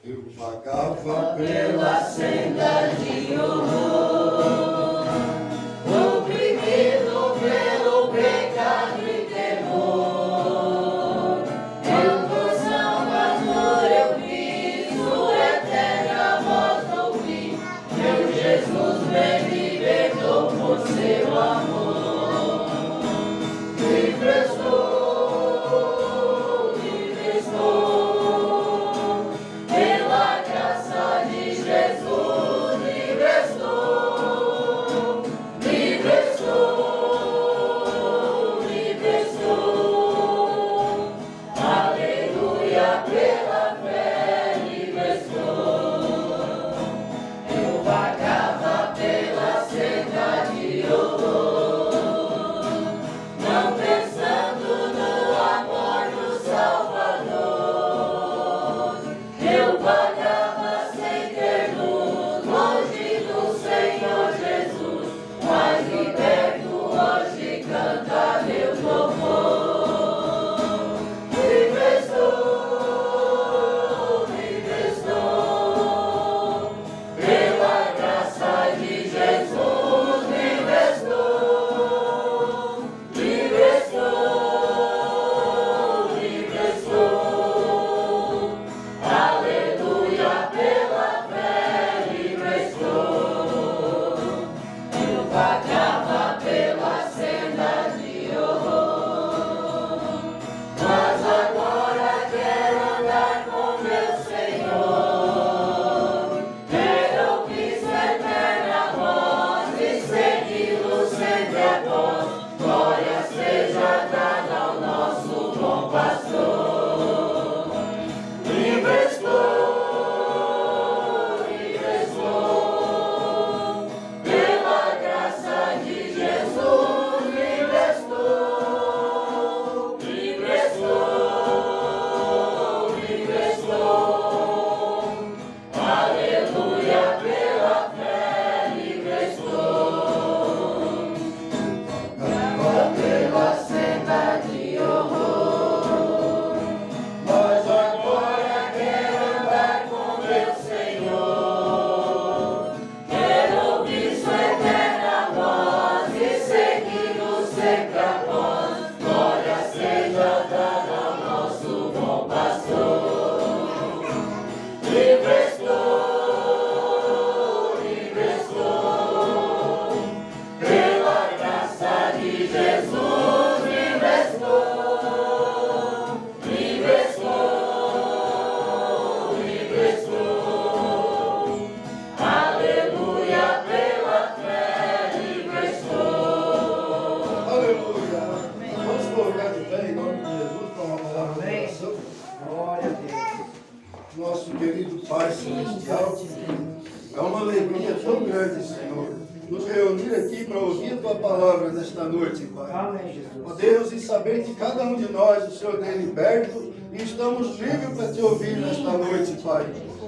Eu vagava pela senda de horror, oprimido pelo pecado e temor. Eu do Salvador eu vi, sua eterna voz ouvi. Meu Jesus me libertou por seu amor. Livre estou.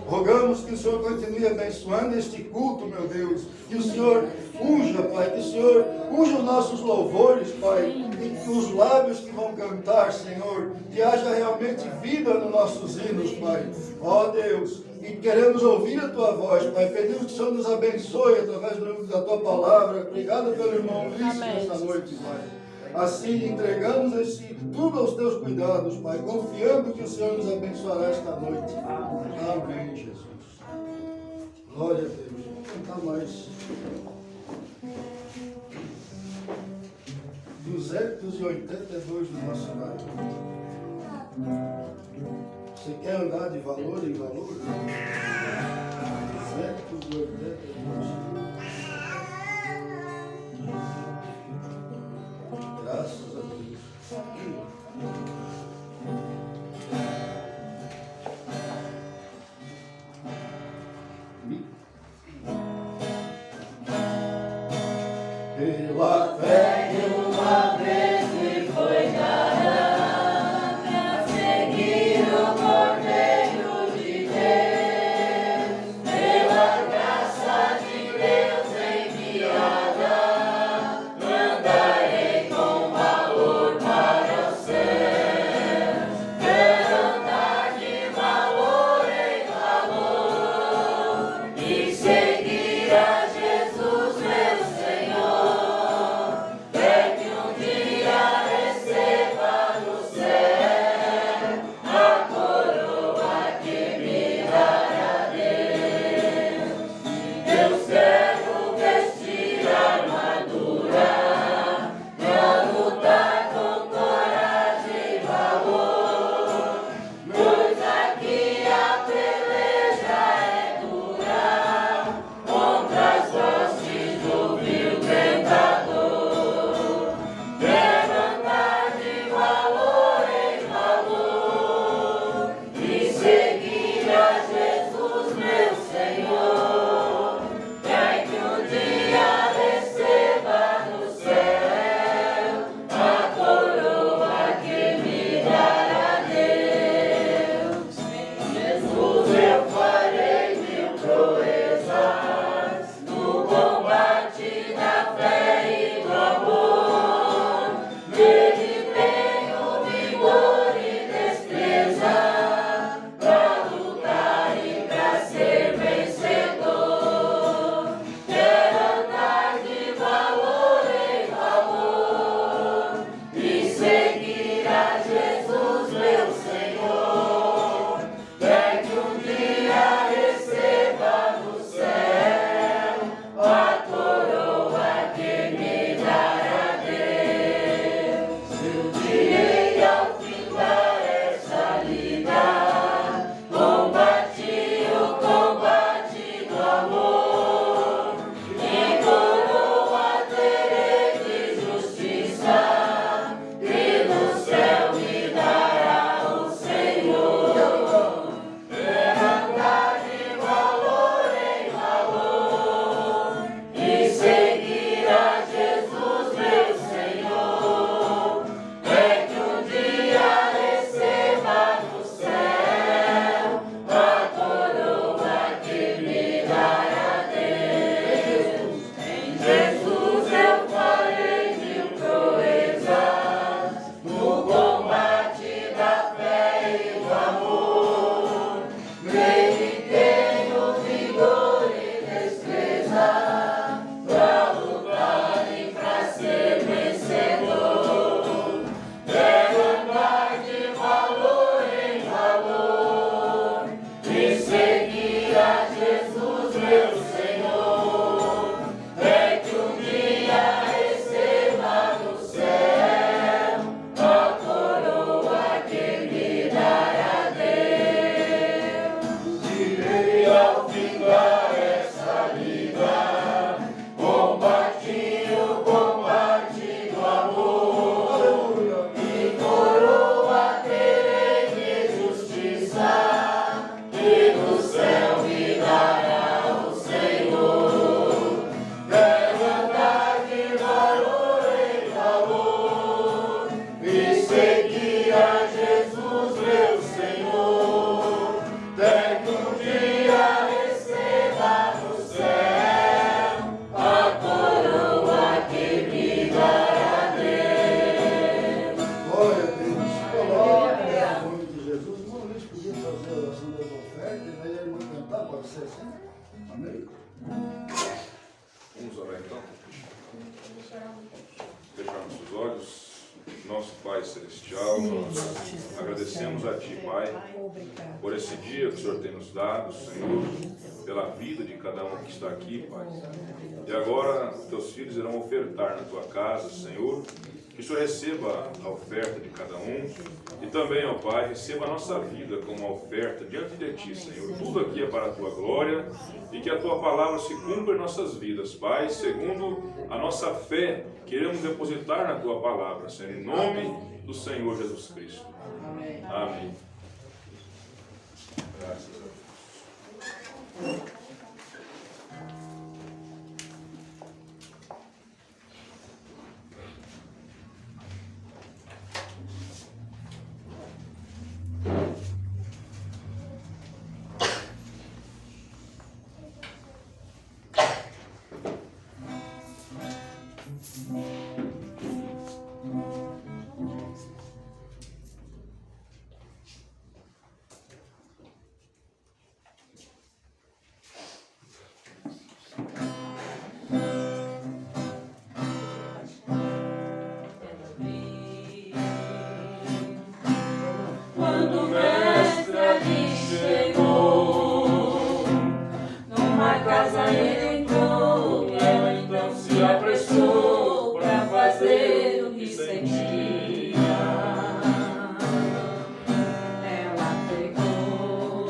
Rogamos que o Senhor continue abençoando este culto, meu Deus. Que o Senhor unja, Pai. Que o Senhor unja os nossos louvores, Pai. E que os lábios que vão cantar, Senhor, que haja realmente vida nos nossos hinos, Pai. Ó Deus, e queremos ouvir a Tua voz, Pai. Pedimos que o Senhor nos abençoe através da Tua palavra. Obrigado pelo irmão Luiz nesta noite, Pai. Assim entregamos tudo aos teus cuidados, Pai, confiando que o Senhor nos abençoará esta noite. Amém, Jesus. Glória a Deus. Vamos cantar mais 282 do nosso lar. Você quer andar de valor em valor? 282. Graças a Deus. Pela fé que uma vez me foi dada, para seguir o Cordeiro de Deus, pela graça de Deus. ser assim? Amém? Vamos orar então. Fechar nossos olhos. Nosso Pai Celestial, nós agradecemos a Ti, Pai, por esse dia que o Senhor tem nos dado, Senhor, pela vida de cada um que está aqui, Pai. E agora, Teus filhos irão ofertar na Tua casa, Senhor, que o Senhor receba a oferta de cada um e também, ó Pai, receba a nossa vida como uma oferta diante de Ti, Senhor. Tudo aqui é para a Tua glória e que a Tua palavra se cumpra em nossas vidas, Pai, segundo a nossa fé. Queremos depositar na Tua palavra, Senhor, em nome do Senhor Jesus Cristo. Amém. Graças a Deus. Quando o mestre ali chegou, numa casa ele entrou, e ela então se apressou para fazer o que sentia. Ela pegou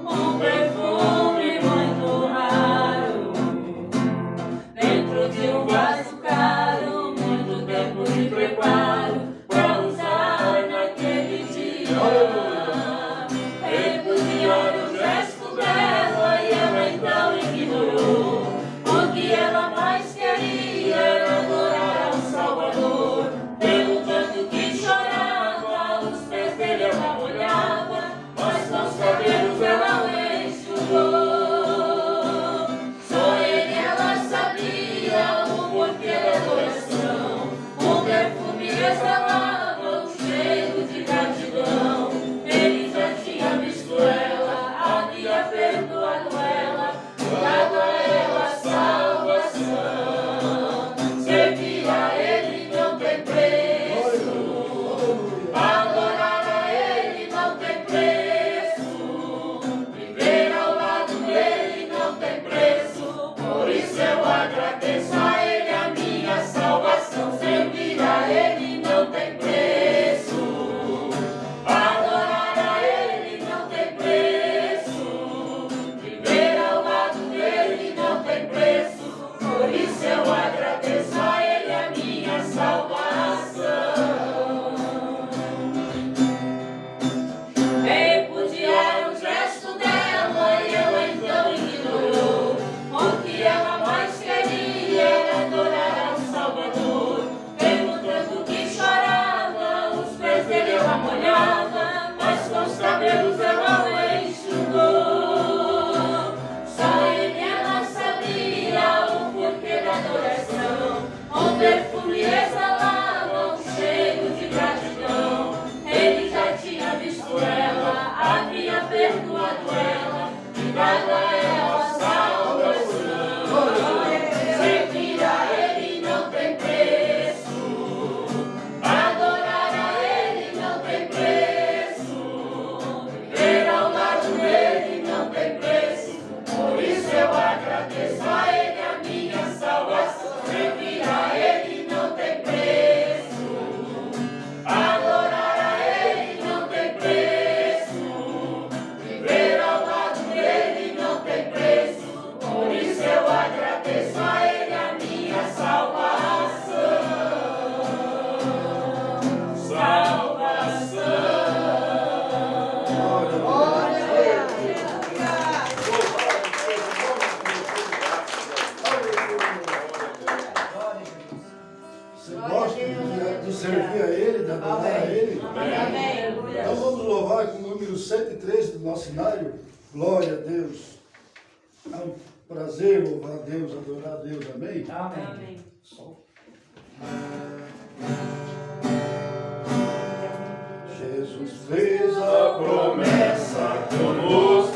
um perfume muito raro, dentro de um vaso caro, muito tempo de preparo. Repudiar o gesto dela e ela então ignorou. O que ela mais queria era adorar ao Salvador. Pelo tanto que chorava, os pés dele ela molhava, mas com os cabelos ela o enxugou. Só ele ela sabia o porquê da adoração. O perfume exalava um cheiro de gratidão. Ele já tinha visto ela, havia perdoado ela, dado a ela salvação. Servir a ele não tem preço, adorar a ele não tem preço, viver ao lado dele não tem preço. Por isso eu agradeço a ele a minha salvação. Servir a ele não tem preço, adorar a ele não tem preço, viver ao lado dele não tem preço. Por isso eu agradeço a ele a minha salvação. Repudiar o gesto dela e ela então ignorou. O que ela mais queria era adorar ao Salvador. Pelo tanto que chorava, os pés dele ela molhava, mas com os cabelos ela o enxugou. Só ele ela sabia o porquê da adoração. O perfume exalava um cheiro de gratidão. Ele já tinha visto ela, havia perdoado ela e dado a ela salvação. Servir a ele não tem preço, adorar a ele não tem preço, viver ao lado dele não tem preço. Por isso eu agradeço a ele a minha salvação. Servir a ele não tem preço, adorar a ele não tem preço, viver ao lado dele não tem preço. Por isso eu agradeço a ele a minha salvação. Salvação. Você gosta de servir a ele, de adorar a ele? Então vamos louvar com o número 113 do nosso cenário. Glória a Deus. É um prazer louvar a Deus, adorar a Deus. Amém? Amém. Jesus fez a promessa conosco.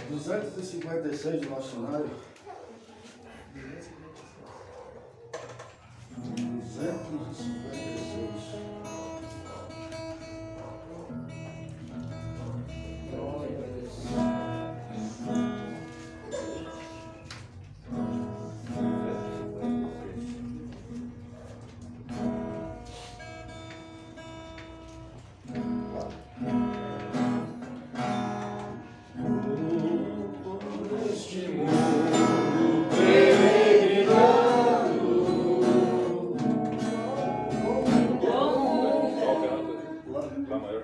256 do nosso cenário. 256. Lá maior.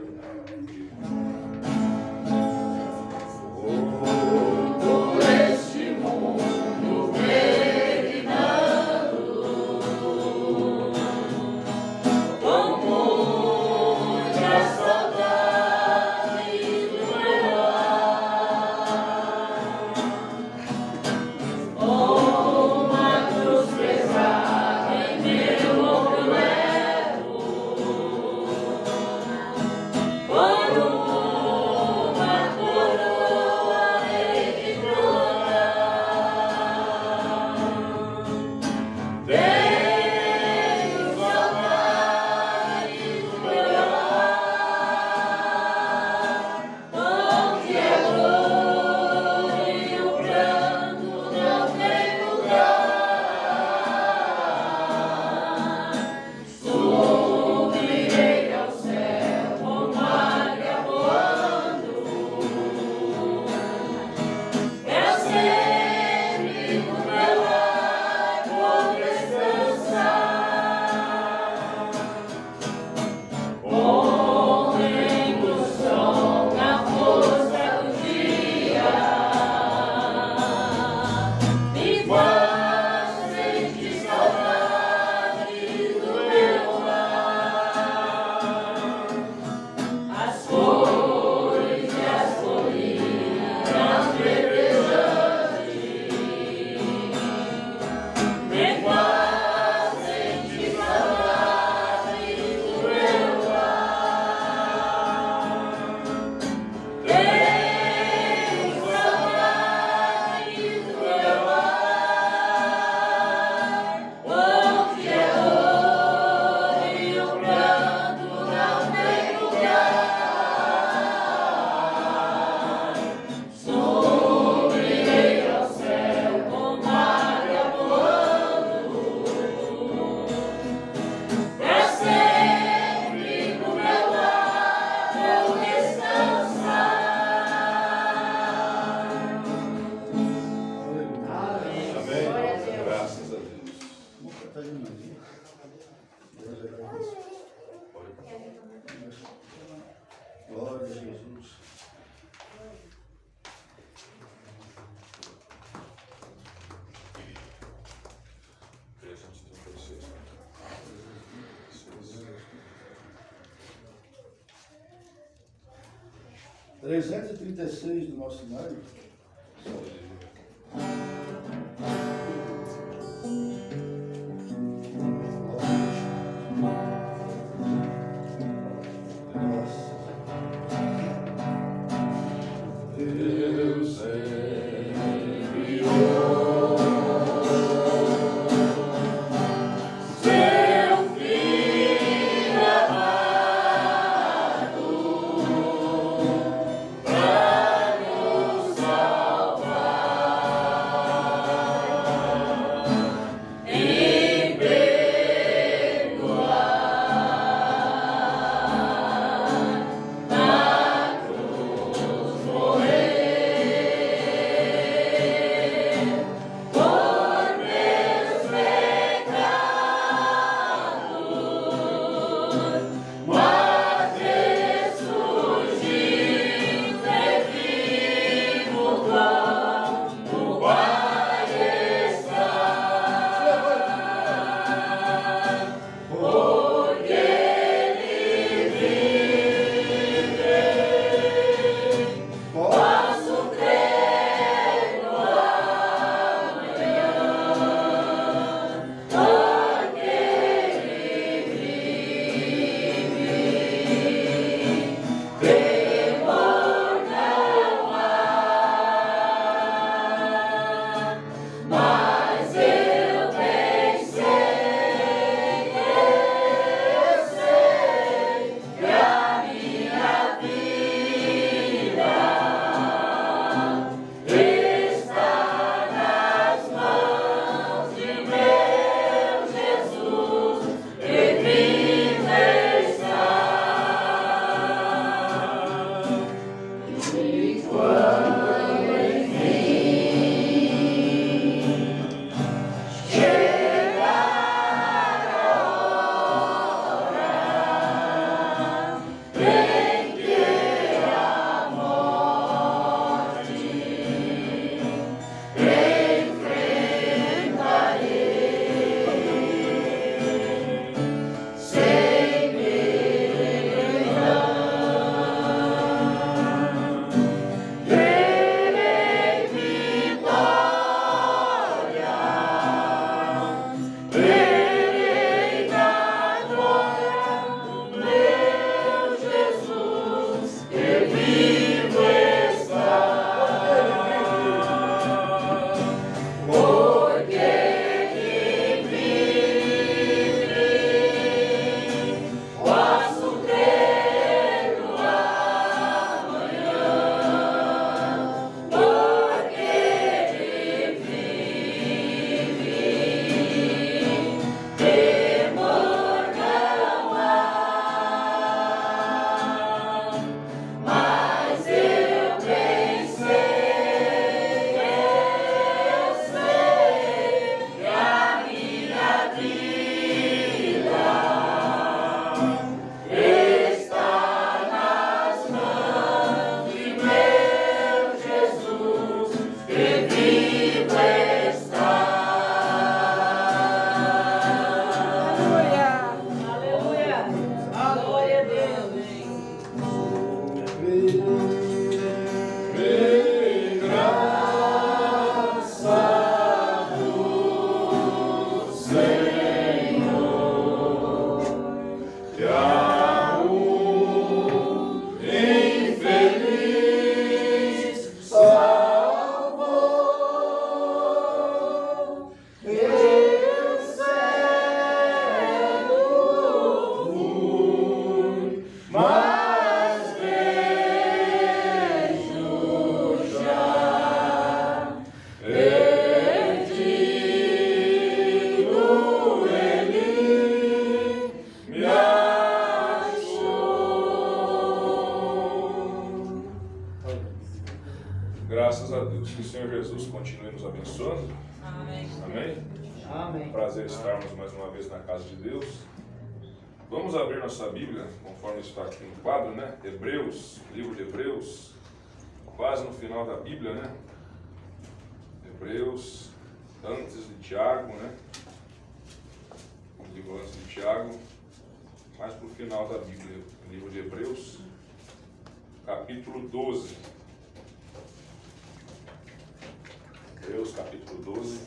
Glória a Jesus. Trezentos e 36 do nosso cenário. Para nos Deus. Que o Senhor Jesus continue nos abençoando. Amém. Amém? Amém. Prazer estarmos mais uma vez na casa de Deus. Vamos abrir nossa Bíblia, conforme está aqui no quadro, né? Hebreus, livro de Hebreus, quase no final da Bíblia, né? Hebreus, antes de Tiago, né? O livro antes de Tiago, mais para o final da Bíblia, o livro de Hebreus, capítulo 12. Hebreus, capítulo 12.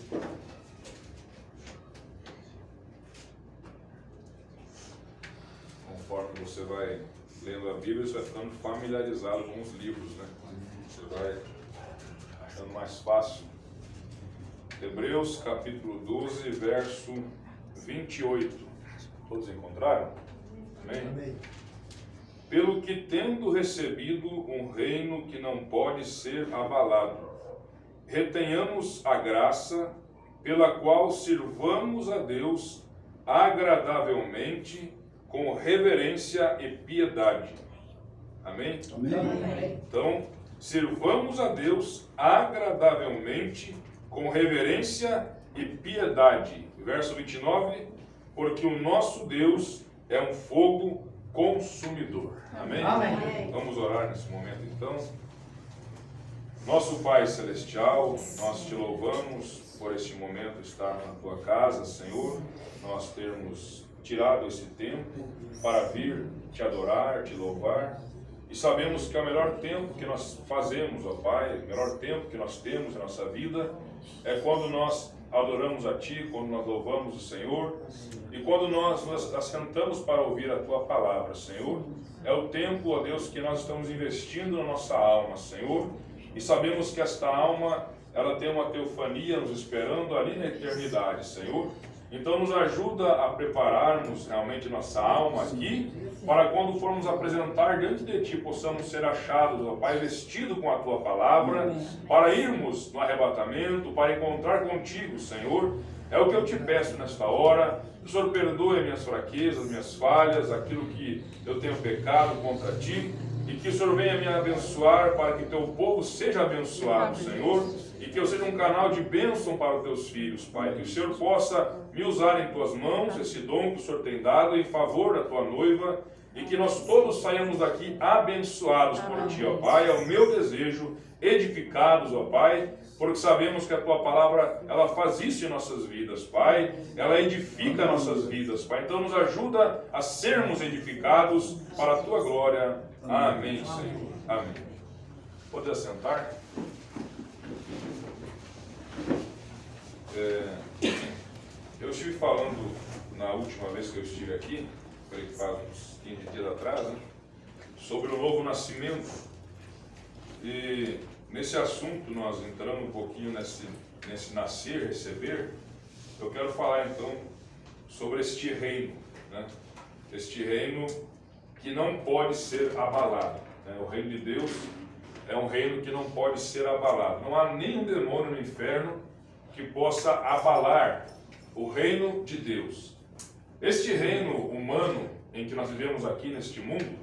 Conforme você vai lendo a Bíblia, você vai ficando familiarizado com os livros, né? Você vai achando mais fácil. Hebreus, capítulo 12, verso 28. Todos encontraram? Amém? Amém. Pelo que tendo recebido um reino que não pode ser abalado, retenhamos a graça pela qual sirvamos a Deus agradavelmente, com reverência e piedade. Amém? Amém. Então, sirvamos a Deus agradavelmente, com reverência e piedade. Verso 29, porque o nosso Deus é um fogo consumidor. Amém? Amém. Vamos orar nesse momento então. Nosso Pai Celestial, nós te louvamos por este momento estar na tua casa, Senhor, nós termos tirado esse tempo para vir te adorar, te louvar, e sabemos que é o melhor tempo que nós fazemos, ó Pai, o melhor tempo que nós temos em nossa vida é quando nós adoramos a Ti, quando nós louvamos o Senhor e quando nós nos assentamos para ouvir a Tua palavra, Senhor. É o tempo, ó Deus, que nós estamos investindo na nossa alma, Senhor, e sabemos que esta alma, ela tem uma teofania nos esperando ali na eternidade, Senhor. Então nos ajuda a prepararmos realmente nossa alma aqui, para quando formos apresentar diante de Ti, possamos ser achados, ó Pai, vestido com a Tua palavra, para irmos no arrebatamento, para encontrar contigo, Senhor. É o que eu te peço nesta hora. Que o Senhor perdoe minhas fraquezas, minhas falhas, aquilo que eu tenho pecado contra Ti, e que o Senhor venha me abençoar para que Teu povo seja abençoado, Senhor, e que eu seja um canal de bênção para os Teus filhos, Pai. Que o Senhor possa me usar em Tuas mãos, esse dom que o Senhor tem dado em favor da Tua noiva, e que nós todos saímos daqui abençoados por Ti, ó Pai. É o meu desejo, edificados, ó Pai, porque sabemos que a Tua palavra, ela faz isso em nossas vidas, Pai. Ela edifica nossas vidas, Pai. Então nos ajuda a sermos edificados para a Tua glória. Amém, Senhor. Amém. Pode assentar? Eu estive falando na última vez que eu estive aqui, creio que faz uns 15 dias atrás, né, sobre o novo nascimento. E nesse assunto nós entramos um pouquinho nesse nascer, receber. Eu quero falar então sobre este reino, né? Este reino que não pode ser abalado, né? O reino de Deus é um reino que não pode ser abalado. Não há nenhum demônio no inferno que possa abalar o reino de Deus. Este reino humano em que nós vivemos aqui neste mundo,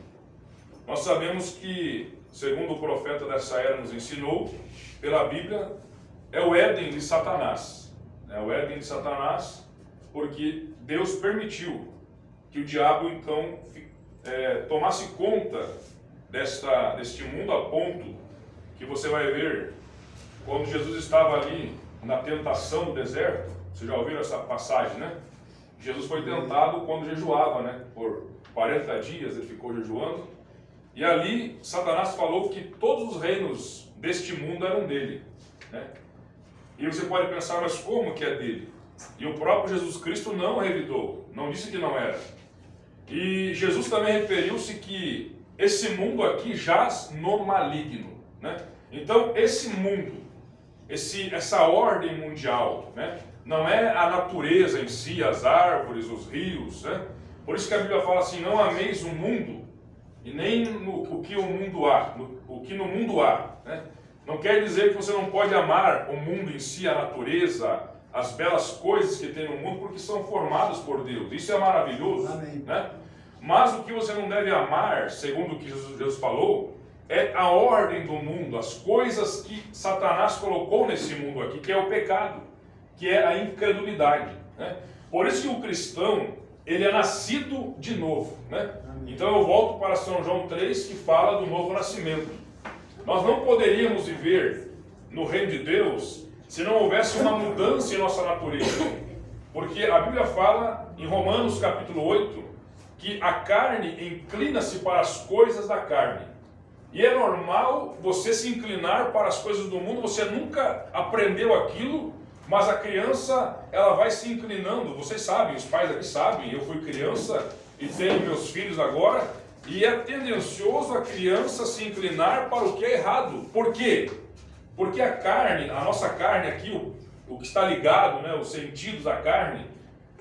nós sabemos que, segundo o profeta dessa era nos ensinou, pela Bíblia, é o Éden de Satanás. É o Éden de Satanás, porque Deus permitiu que o diabo, então, tomasse conta deste mundo, a ponto que você vai ver, quando Jesus estava ali na tentação do deserto. Vocês já ouviram essa passagem, né? Jesus foi tentado quando jejuava, né? Por 40 dias ele ficou jejuando. E ali Satanás falou que todos os reinos deste mundo eram dele, né? E você pode pensar, mas como que é dele? E o próprio Jesus Cristo não revidou, não disse que não era. E Jesus também referiu-se que esse mundo aqui jaz no maligno, né? Então esse mundo, essa ordem mundial, né? Não é a natureza em si, as árvores, os rios, né? Por isso que a Bíblia fala assim, não ameis o mundo, e nem o que o mundo há, o que no mundo há, né? Não quer dizer que você não pode amar o mundo em si, a natureza, as belas coisas que tem no mundo, porque são formadas por Deus. Isso é maravilhoso, Amém. né? Mas o que você não deve amar, segundo o que Jesus falou, é a ordem do mundo, as coisas que Satanás colocou nesse mundo aqui, que é o pecado, que é a incredulidade, né? Por isso que o cristão, ele é nascido de novo, né? Então eu volto para São João 3, que fala do novo nascimento. Nós não poderíamos viver no reino de Deus se não houvesse uma mudança em nossa natureza. Porque a Bíblia fala em Romanos capítulo 8 que a carne inclina-se para as coisas da carne. E é normal você se inclinar para as coisas do mundo, você nunca aprendeu aquilo, mas a criança, ela vai se inclinando. Vocês sabem, os pais aqui sabem, eu fui criança e tenho meus filhos agora, e é tendencioso a criança se inclinar para o que é errado. Por quê? Porque a carne, a nossa carne aqui, o que está ligado, né, os sentidos da carne,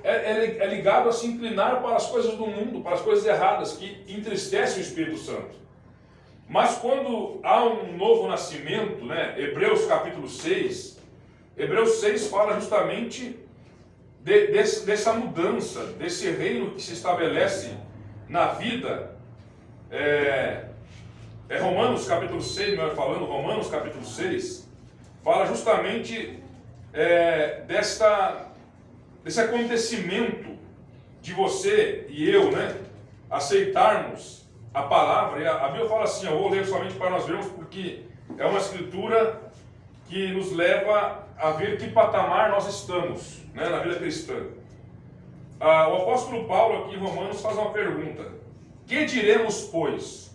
é ligado a se inclinar para as coisas do mundo, para as coisas erradas, que entristecem o Espírito Santo. Mas quando há um novo nascimento, né, Hebreus capítulo 6, Hebreus 6 fala justamente dessa mudança, desse reino que se estabelece na vida. Romanos capítulo 6, melhor falando, Romanos capítulo 6, fala justamente desse acontecimento de você e eu, né, aceitarmos a palavra. E a Bíblia fala assim, eu vou ler somente para nós vermos, porque é uma escritura que nos leva a ver que patamar nós estamos, né, na vida cristã. O apóstolo Paulo aqui em Romanos faz uma pergunta: que diremos, pois?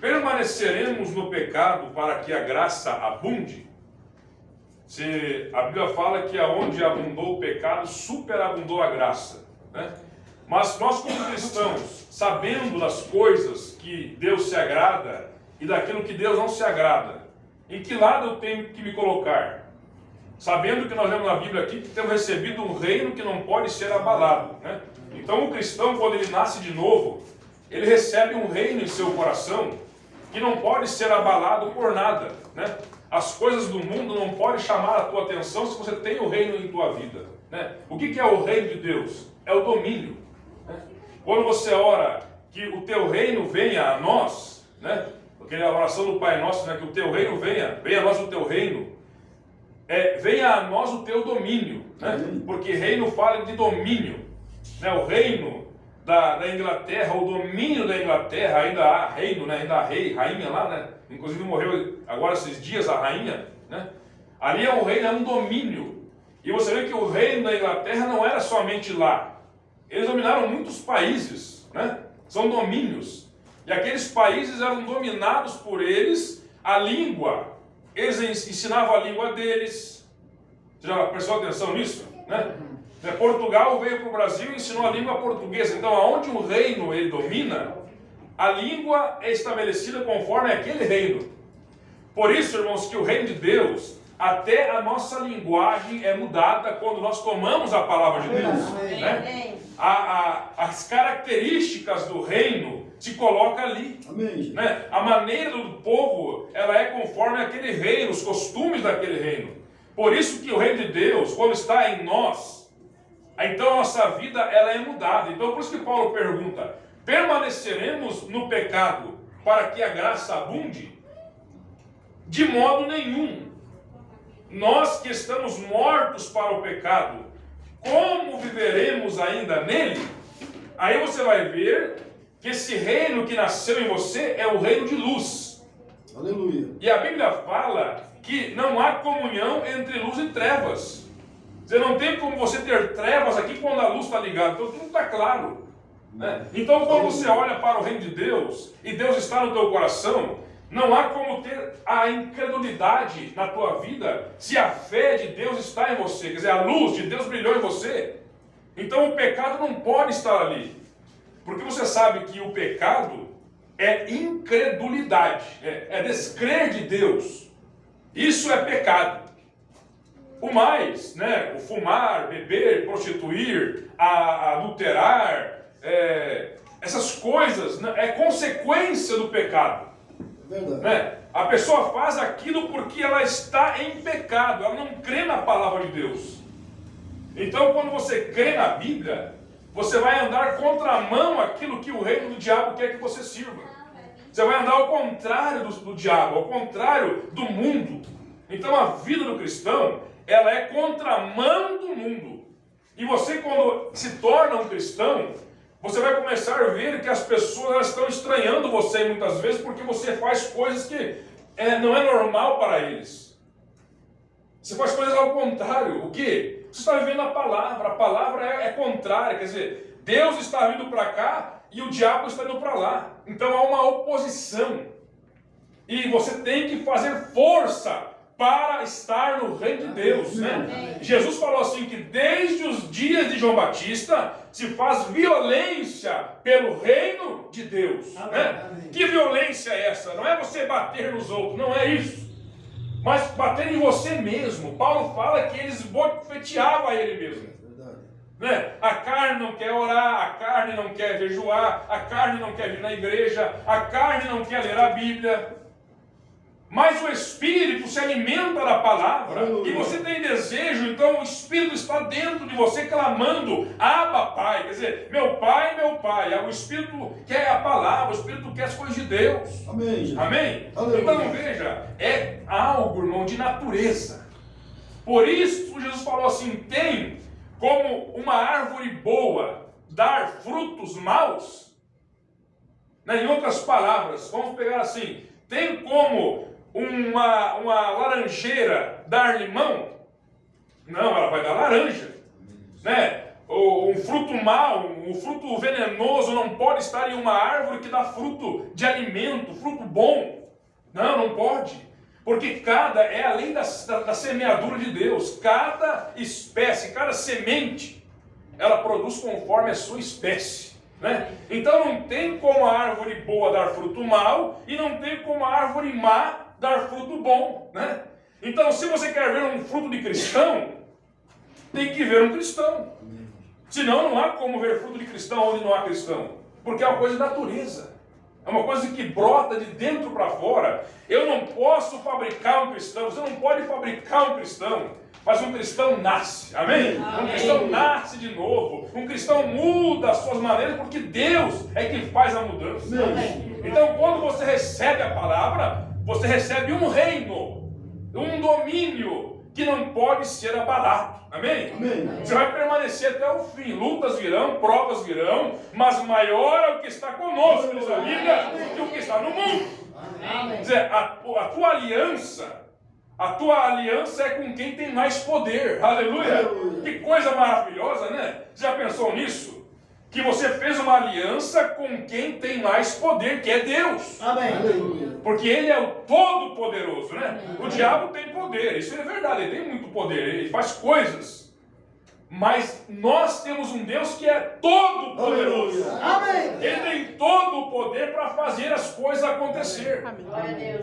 Permaneceremos no pecado para que a graça abunde? Se a Bíblia fala que aonde abundou o pecado, superabundou a graça, né? Mas nós como cristãos, sabendo das coisas que Deus se agrada e daquilo que Deus não se agrada, em que lado eu tenho que me colocar? Sabendo que nós lemos na Bíblia aqui que temos recebido um reino que não pode ser abalado, né? Então o cristão, quando ele nasce de novo, ele recebe um reino em seu coração que não pode ser abalado por nada, né? As coisas do mundo não podem chamar a tua atenção se você tem o reino em tua vida, né? O que é o reino de Deus? É o domínio, né? Quando você ora que o teu reino venha a nós, né? Porque a oração do Pai Nosso, né? Que o teu reino venha a nós o teu reino, venha a nós o teu domínio, né? Porque reino fala de domínio, né? O reino da Inglaterra, o domínio da Inglaterra, ainda há reino, né? Ainda há rei, rainha lá, né? Inclusive morreu agora esses dias a rainha, né? Ali é um reino, é um domínio. E você vê que o reino da Inglaterra não era somente lá. Eles dominaram muitos países, né? São domínios. E aqueles países eram dominados por eles, a língua, eles ensinavam a língua deles. Você já prestou atenção nisso, né? Portugal veio para o Brasil e ensinou a língua portuguesa. Então, aonde um reino ele domina, a língua é estabelecida conforme aquele reino. Por isso, irmãos, que o reino de Deus, até a nossa linguagem é mudada quando nós tomamos a palavra de Deus, né? As características do reino se colocam ali, né? A maneira do povo, ela é conforme aquele reino, os costumes daquele reino. Por isso que o reino de Deus, quando está em nós, então a nossa vida ela é mudada. Então por isso que Paulo pergunta: permaneceremos no pecado para que a graça abunde? De modo nenhum. Nós que estamos mortos para o pecado, como viveremos ainda nele? Aí você vai ver que esse reino que nasceu em você é o reino de luz. Aleluia. E a Bíblia fala que não há comunhão entre luz e trevas. Você não tem como você ter trevas aqui quando a luz está ligada. Então tudo está claro, né? Então quando você olha para o reino de Deus e Deus está no teu coração, não há como ter a incredulidade na tua vida se a fé de Deus está em você. Quer dizer, a luz de Deus brilhou em você. Então o pecado não pode estar ali. Porque você sabe que o pecado é incredulidade, é descrer de Deus. Isso é pecado. O mais, né, o fumar, beber, prostituir, adulterar, essas coisas, né, é consequência do pecado. Verdade. Né? A pessoa faz aquilo porque ela está em pecado, ela não crê na palavra de Deus. Então quando você crê na Bíblia, você vai andar contramão aquilo que o reino do diabo quer que você sirva. Você vai andar ao contrário do diabo, ao contrário do mundo. Então a vida do cristão, ela é contramão do mundo. E você, quando se torna um cristão, você vai começar a ver que as pessoas elas estão estranhando você muitas vezes porque você faz coisas que não é normal para eles. Você faz coisas ao contrário. O quê? Você está vivendo a palavra é contrária, quer dizer, Deus está vindo para cá e o diabo está indo para lá. Então há uma oposição. E você tem que fazer força para estar no reino de Deus, né? Jesus falou assim que desde os dias de João Batista se faz violência pelo reino de Deus, né? Que violência é essa? Não é você bater nos outros, não é isso. Mas bater em você mesmo. Paulo fala que eles bofeteavam a ele mesmo. Né? A carne não quer orar, a carne não quer jejuar, a carne não quer vir na igreja, a carne não quer ler a Bíblia. Mas o Espírito se alimenta da palavra e você tem desejo, então o Espírito está dentro de você clamando, Abba, Pai. Quer dizer, meu Pai. O Espírito quer a palavra, o Espírito quer as coisas de Deus. Amém. Amém? Então veja, é algo, irmão, de natureza. Por isso Jesus falou assim, tem como uma árvore boa dar frutos maus? Né? Em outras palavras, vamos pegar assim, tem como uma laranjeira dar limão? Não, ela vai dar laranja. Né? Um fruto mau, um fruto venenoso não pode estar em uma árvore que dá fruto de alimento, fruto bom. Não pode. Porque é a lei da semeadura de Deus. Cada espécie, cada semente, ela produz conforme a sua espécie. Né? Então não tem como a árvore boa dar fruto mau e não tem como a árvore má dar fruto bom, né? Então, se você quer ver um fruto de cristão, tem que ver um cristão. Senão, não há como ver fruto de cristão onde não há cristão. Porque é uma coisa de natureza. É uma coisa que brota de dentro para fora. Eu não posso fabricar um cristão. Você não pode fabricar um cristão. Mas um cristão nasce. Amém? Um cristão nasce de novo. Um cristão muda as suas maneiras porque Deus é quem faz a mudança. Então, quando você recebe a palavra, você recebe um reino, um domínio que não pode ser abalado. Amém? Você vai permanecer até o fim. Lutas virão, provas virão, mas maior é o que está conosco, diz a Bíblia, que o que está no mundo. Quer dizer, a tua aliança é com quem tem mais poder. Aleluia! Que coisa maravilhosa, né? Já pensou nisso? Que você fez uma aliança com quem tem mais poder, que é Deus. Amém. Porque Ele é o Todo-Poderoso, né? O diabo tem poder, isso é verdade, ele tem muito poder, ele faz coisas. Mas nós temos um Deus que é todo-poderoso. Ele tem todo o poder para fazer as coisas acontecer.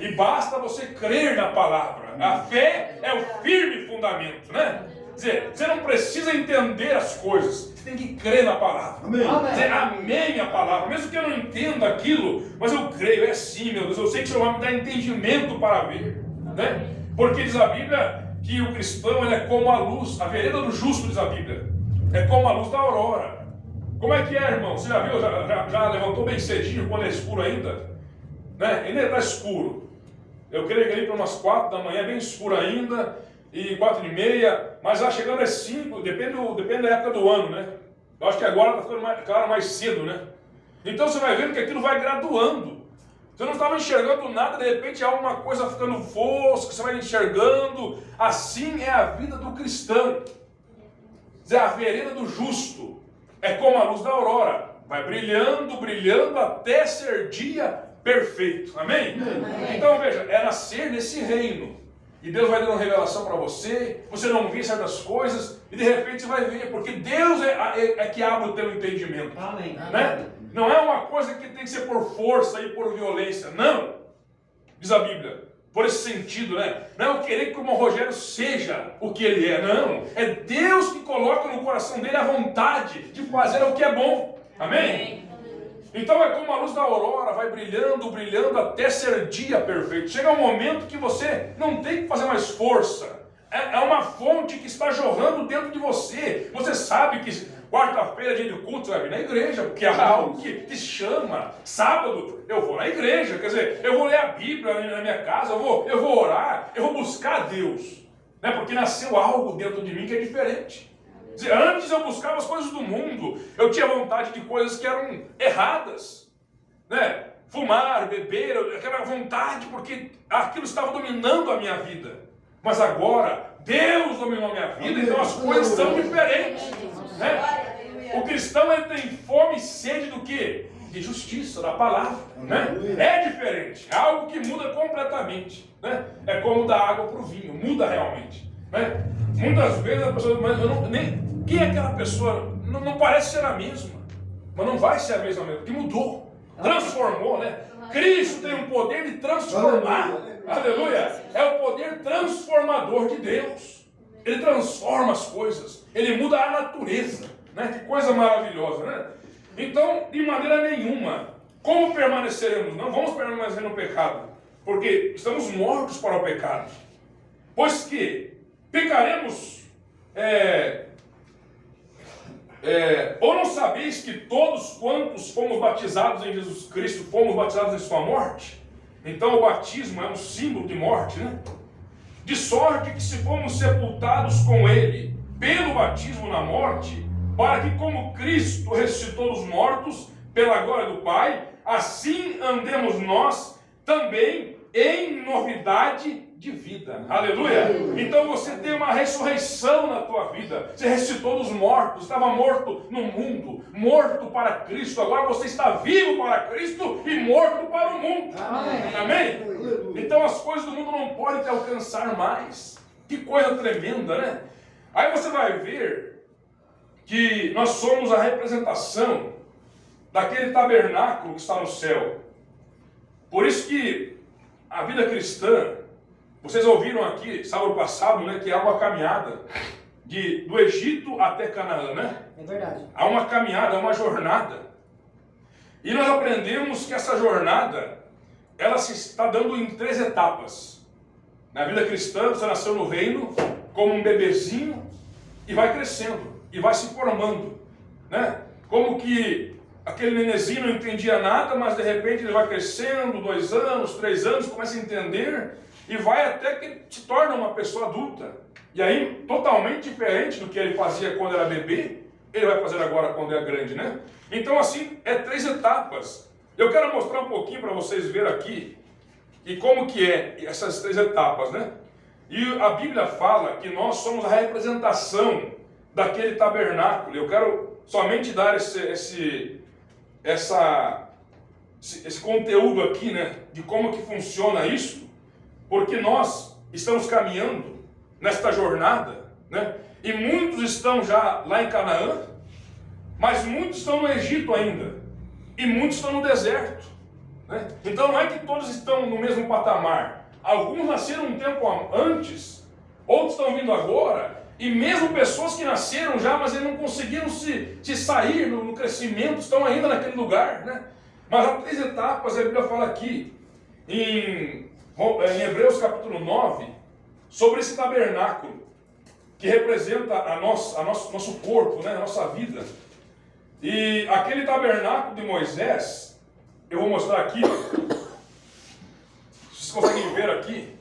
E basta você crer na palavra. A fé é o firme fundamento, né? Quer dizer, você não precisa entender as coisas, você tem que crer na palavra. Dizer, amém a palavra, mesmo que eu não entenda aquilo, mas eu creio, é assim, meu Deus, eu sei que o Senhor vai me dar entendimento para ver, né? Porque diz a Bíblia que o cristão ele é como a luz, a vereda do justo, diz a Bíblia, é como a luz da aurora. Como é que é, irmão? Você já viu, já levantou bem cedinho quando é escuro ainda? Né? Ainda está escuro. Eu creio que ali para umas 4 da manhã, bem escuro ainda, e 4h30, mas já chegando às 5, depende da época do ano, né? Eu acho que agora está ficando claro mais cedo, né? Então você vai vendo que aquilo vai graduando. Você não estava enxergando nada, de repente há uma coisa ficando fosca, você vai enxergando. Assim é a vida do cristão. É a vereda do justo. É como a luz da aurora. Vai brilhando, brilhando até ser dia perfeito. Amém? Então veja, é nascer nesse reino. E Deus vai dando revelação para você, você não vê certas coisas, e de repente você vai ver, porque Deus é que abre o teu entendimento. Amém. Né? Não é uma coisa que tem que ser por força e por violência, não. Diz a Bíblia, por esse sentido, né? Não é eu querer que o irmão Rogério seja o que ele é, não. É Deus que coloca no coração dele a vontade de fazer o que é bom. Amém? Então é como a luz da aurora, vai brilhando, brilhando até ser dia perfeito. Chega um momento que você não tem que fazer mais força é uma fonte que está jorrando dentro de você. Você sabe que quarta-feira, dia de culto, você vai vir na igreja, porque há algo que te chama. Sábado, eu vou na igreja, quer dizer, eu vou ler a Bíblia na minha casa, eu vou orar, eu vou buscar Deus. Né? Porque nasceu algo dentro de mim que é diferente. Quer dizer, antes eu buscava as coisas do mundo, eu tinha vontade de coisas que eram erradas. Né? Fumar, beber, aquela vontade, porque aquilo estava dominando a minha vida. Mas agora, Deus dominou a minha vida, então as coisas são diferentes. Né? O cristão ele tem fome e sede do quê? De justiça, da palavra. Né? É diferente, é algo que muda completamente. Né? É como dar água para o vinho, muda realmente. Né? Muitas vezes a pessoa, mas eu não, nem, quem é aquela pessoa? Não parece ser a mesma, mas não vai ser a mesma mesmo, porque mudou, transformou, né? Cristo tem um poder de transformar. Aleluia! É o poder transformador de Deus. Ele transforma as coisas, ele muda a natureza, né? Que coisa maravilhosa, né? Então, de maneira nenhuma, como permaneceremos? Não vamos permanecer no pecado, porque estamos mortos para o pecado. Pois que pecaremos, ou não sabeis que todos quantos fomos batizados em Jesus Cristo, fomos batizados em sua morte? Então o batismo é um símbolo de morte, né? De sorte que se fomos sepultados com ele pelo batismo na morte, para que como Cristo ressuscitou dos mortos pela glória do Pai, assim andemos nós também em novidade de vida. Aleluia! Então você tem uma ressurreição na tua vida. Você ressuscitou dos mortos, estava morto no mundo, morto para Cristo. Agora você está vivo para Cristo e morto para o mundo. Amém? Então as coisas do mundo não podem te alcançar mais. Que coisa tremenda, né? Aí você vai ver que nós somos a representação daquele tabernáculo que está no céu. Por isso que a vida cristã, vocês ouviram aqui, sábado passado, né, que há uma caminhada do Egito até Canaã, né? É verdade. Há uma caminhada, há uma jornada. E nós aprendemos que essa jornada, ela se está dando em 3 etapas. Na vida cristã, você nasceu no reino como um bebezinho e vai crescendo, e vai se formando, né? Como que aquele nenezinho não entendia nada, mas de repente ele vai crescendo, 2 anos, 3 anos, começa a entender, e vai até que se torna uma pessoa adulta. E aí, totalmente diferente do que ele fazia quando era bebê, ele vai fazer agora quando é grande, né? Então, assim, é 3 etapas. Eu quero mostrar um pouquinho para vocês verem aqui, e como que é essas 3 etapas, né? E a Bíblia fala que nós somos a representação daquele tabernáculo. Eu quero somente dar esse conteúdo aqui, né? De como que funciona isso, porque nós estamos caminhando nesta jornada, né? E muitos estão já lá em Canaã, mas muitos estão no Egito ainda, e muitos estão no deserto, né? Então não é que todos estão no mesmo patamar. Alguns nasceram um tempo antes, outros estão vindo agora, e mesmo pessoas que nasceram já, mas eles não conseguiram se sair no crescimento, estão ainda naquele lugar, né? Mas há 3 etapas, a Bíblia fala aqui, em Hebreus capítulo 9, sobre esse tabernáculo, que representa nosso corpo, né, a nossa vida. E aquele tabernáculo de Moisés, eu vou mostrar aqui, vocês conseguem ver aqui.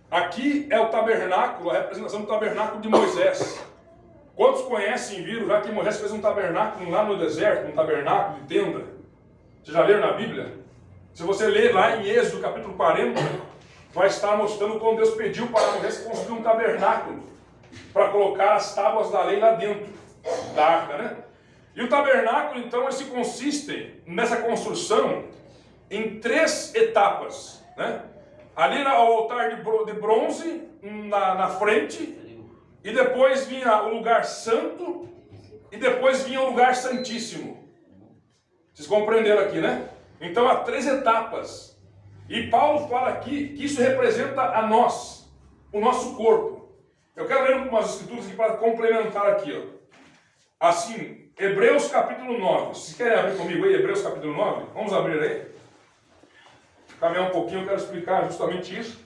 Aqui é o tabernáculo, a representação do tabernáculo de Moisés. Quantos conhecem e viram já que Moisés fez um tabernáculo lá no deserto, um tabernáculo de tenda? Vocês já leram na Bíblia? Se você ler lá em Êxodo capítulo 40, vai estar mostrando como Deus pediu para Moisés construir um tabernáculo, para colocar as tábuas da lei lá dentro da arca, né? E o tabernáculo, então, ele se consiste nessa construção em 3 etapas, né? Ali ao altar de bronze, na frente, e depois vinha o lugar santo, e depois vinha o lugar santíssimo. Vocês compreenderam aqui, né? Então há 3 etapas. E Paulo fala aqui que isso representa a nós, o nosso corpo. Eu quero ler umas escrituras aqui para complementar aqui, ó. Assim, Hebreus capítulo 9. Vocês querem abrir comigo aí, Hebreus capítulo 9? Vamos abrir aí. Caminhar um pouquinho, eu quero explicar justamente isso.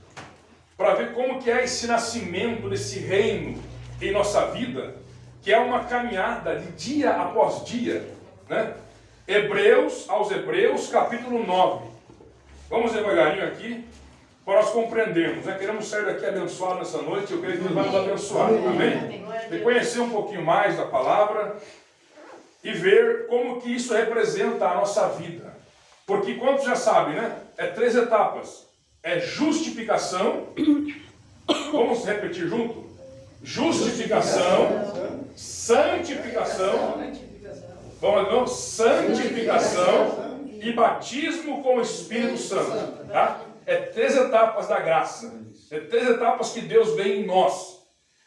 para ver como que é esse nascimento desse reino em nossa vida, que é uma caminhada de dia após dia, né? Aos Hebreus, capítulo 9. Vamos devagarinho aqui, para nós compreendermos, né? Queremos sair daqui abençoados nessa noite, eu creio que Deus vai nos abençoar, amém? E conhecer um pouquinho mais da palavra e ver como que isso representa a nossa vida. Porque quantos já sabem, né? É 3 etapas. É justificação, vamos repetir junto? Justificação, santificação, vamos lá, santificação e batismo com o Espírito Santo, tá? É 3 etapas da graça, é 3 etapas que Deus vê em nós.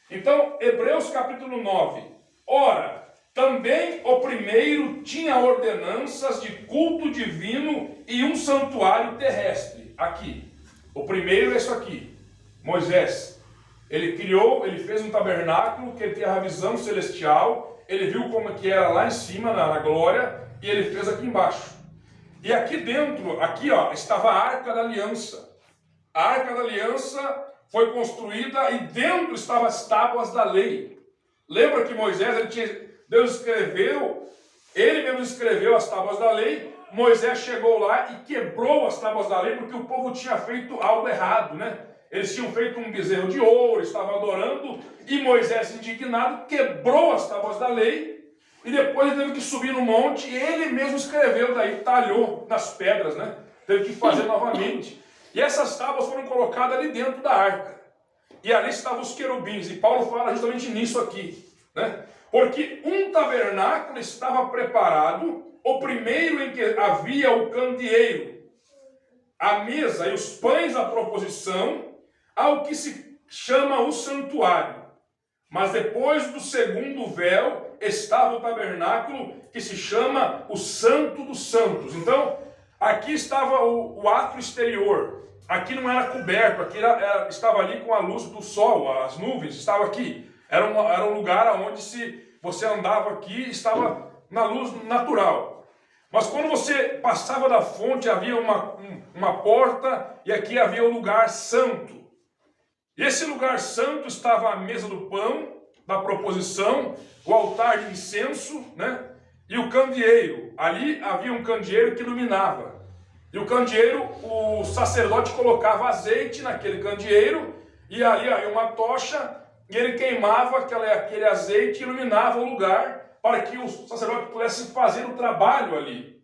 Então, Hebreus capítulo 9, ora, também o primeiro tinha ordenanças de culto divino e um santuário terrestre, aqui. O primeiro é isso aqui, Moisés. Ele criou, ele fez um tabernáculo, que ele tinha a visão celestial, ele viu como que era lá em cima, na glória, e ele fez aqui embaixo. E aqui dentro, aqui ó, estava a Arca da Aliança. A Arca da Aliança foi construída e dentro estavam as tábuas da lei. Lembra que Moisés, Deus escreveu, ele mesmo escreveu as tábuas da lei. Moisés chegou lá e quebrou as tábuas da lei porque o povo tinha feito algo errado, né? Eles tinham feito um bezerro de ouro, estavam adorando, e Moisés, indignado, quebrou as tábuas da lei, e depois ele teve que subir no monte, e ele mesmo escreveu, daí talhou nas pedras, né? Teve que fazer novamente. E essas tábuas foram colocadas ali dentro da arca. E ali estavam os querubins, e Paulo fala justamente nisso aqui, né? Porque um tabernáculo estava preparado, o primeiro em que havia o candeeiro, a mesa e os pães à proposição, ao que se chama o santuário. Mas depois do segundo véu estava o tabernáculo, que se chama o Santo dos Santos. Então, aqui estava o ato exterior. Aqui não era coberto, aqui estava ali com a luz do sol, as nuvens estavam aqui. Era um lugar onde se você andava aqui, estava na luz natural. Mas quando você passava da fonte, havia uma porta, e aqui havia o lugar santo. E esse lugar santo estava a mesa do pão, da proposição, o altar de incenso, né? E o candeeiro. Ali havia um candeeiro que iluminava. E o candeeiro, o sacerdote colocava azeite naquele candeeiro, e ali havia uma tocha, e ele queimava aquele azeite e iluminava o lugar, para que o sacerdote pudesse fazer o trabalho ali.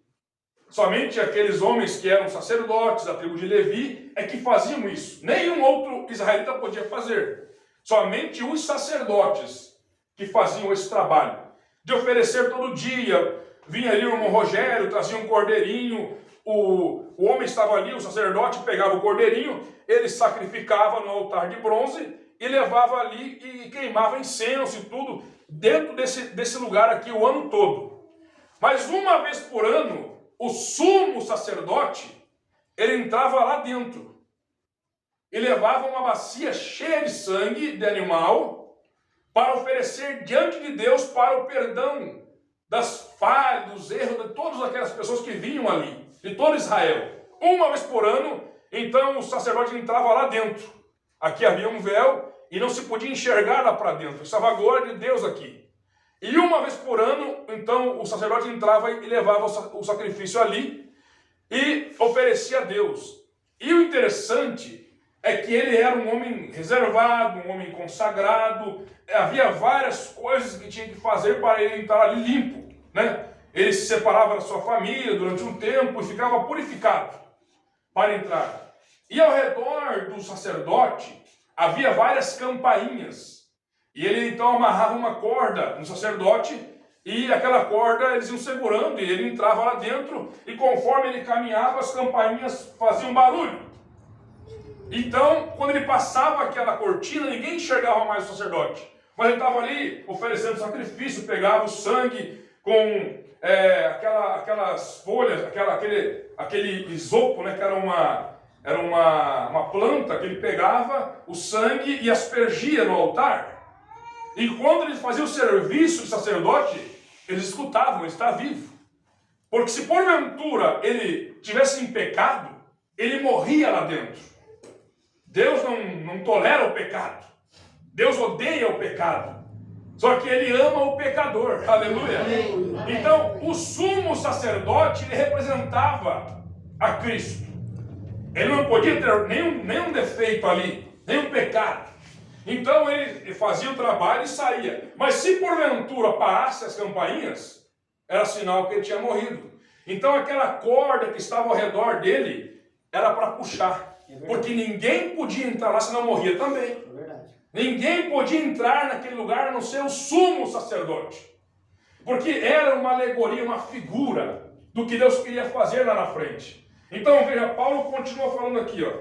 Somente aqueles homens que eram sacerdotes da tribo de Levi é que faziam isso. Nenhum outro israelita podia fazer. Somente os sacerdotes que faziam esse trabalho. De oferecer todo dia. Vinha ali o irmão Rogério, trazia um cordeirinho. O homem estava ali, o sacerdote pegava o cordeirinho, ele sacrificava no altar de bronze e levava ali e queimava incenso e tudo dentro desse lugar aqui o ano todo. Mas uma vez por ano, o sumo sacerdote, ele entrava lá dentro e levava uma bacia cheia de sangue de animal para oferecer diante de Deus para o perdão das falhas, dos erros de todas aquelas pessoas que vinham ali, de todo Israel. Uma vez por ano, então o sacerdote entrava lá dentro. Aqui havia um véu e não se podia enxergar lá para dentro. Estava a glória de Deus aqui. E uma vez por ano, então, o sacerdote entrava e levava o sacrifício ali e oferecia a Deus. E o interessante é que ele era um homem reservado, um homem consagrado. Havia várias coisas que tinha que fazer para ele entrar ali limpo, né? Ele se separava da sua família durante um tempo e ficava purificado para entrar. E ao redor do sacerdote havia várias campainhas. E ele então amarrava uma corda no sacerdote, e aquela corda eles iam segurando, e ele entrava lá dentro, e conforme ele caminhava, as campainhas faziam barulho. Então, quando ele passava aquela cortina, ninguém enxergava mais o sacerdote. Mas ele estava ali oferecendo sacrifício, pegava o sangue com aquelas folhas, aquele isopo, né, que era uma planta que ele pegava o sangue e aspergia no altar. E quando ele fazia o serviço de sacerdote, eles escutavam, ele está vivo. Porque se porventura ele tivesse em pecado, ele morria lá dentro. Deus não tolera o pecado. Deus odeia o pecado. Só que Ele ama o pecador. Aleluia. Então, o sumo sacerdote, ele representava a Cristo. Ele não podia ter nenhum defeito ali, nenhum pecado. Então, ele fazia o trabalho e saía. Mas se porventura parasse as campainhas, era sinal que ele tinha morrido. Então, aquela corda que estava ao redor dele era para puxar. Porque ninguém podia entrar lá se não morria também. Ninguém podia entrar naquele lugar a não ser o sumo sacerdote. Porque era uma alegoria, uma figura do que Deus queria fazer lá na frente. Então, veja, Paulo continua falando aqui, ó.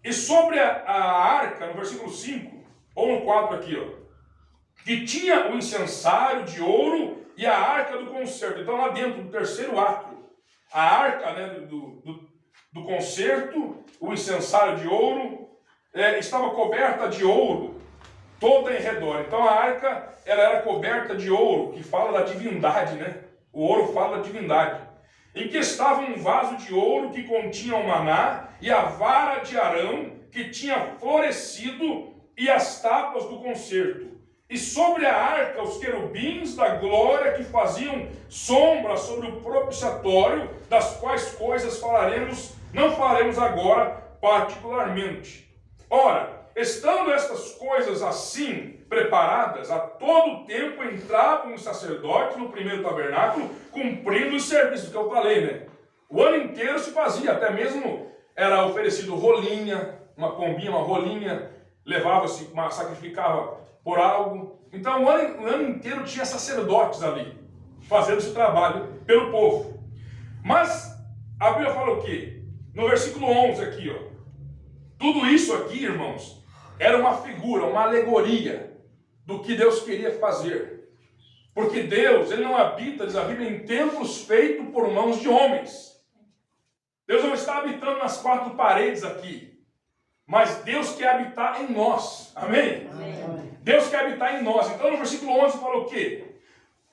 E sobre a arca, no versículo 5, ou no 4 aqui, ó, que tinha o incensário de ouro e a arca do concerto. Então, lá dentro do terceiro ato, a arca, né, do concerto, o incensário de ouro, estava coberta de ouro, toda em redor. Então, a arca, ela era coberta de ouro, que fala da divindade, né? O ouro fala da divindade. Em que estava um vaso de ouro que continha o maná e a vara de Arão que tinha florescido e as tábuas do concerto. E sobre a arca os querubins da glória que faziam sombra sobre o propiciatório, das quais coisas não falaremos agora particularmente. Ora, estando estas coisas assim preparadas, a todo tempo entravam os sacerdotes no primeiro tabernáculo, cumprindo os serviços que eu falei, né? O ano inteiro se fazia, até mesmo era oferecido rolinha, uma pombinha, uma rolinha, levava-se, sacrificava por algo. Então o ano inteiro tinha sacerdotes ali, fazendo esse trabalho pelo povo. Mas a Bíblia fala o quê? No versículo 11 aqui, ó. Tudo isso aqui, irmãos, era uma figura, uma alegoria do que Deus queria fazer. Porque Deus, Ele não habita, diz a Bíblia, em templos feitos por mãos de homens. Deus não está habitando nas quatro paredes aqui. Mas Deus quer habitar em nós. Amém? Amém. Deus quer habitar em nós. Então no versículo 11 fala o quê?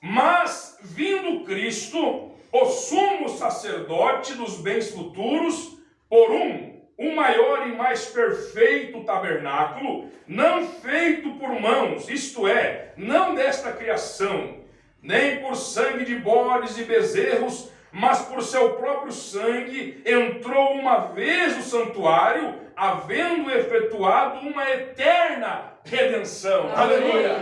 Mas vindo Cristo, o sumo sacerdote dos bens futuros, por um maior e mais perfeito tabernáculo, não feito por mãos, isto é, não desta criação, nem por sangue de bodes e bezerros, mas por seu próprio sangue, entrou uma vez no santuário, havendo efetuado uma eterna redenção. Aleluia!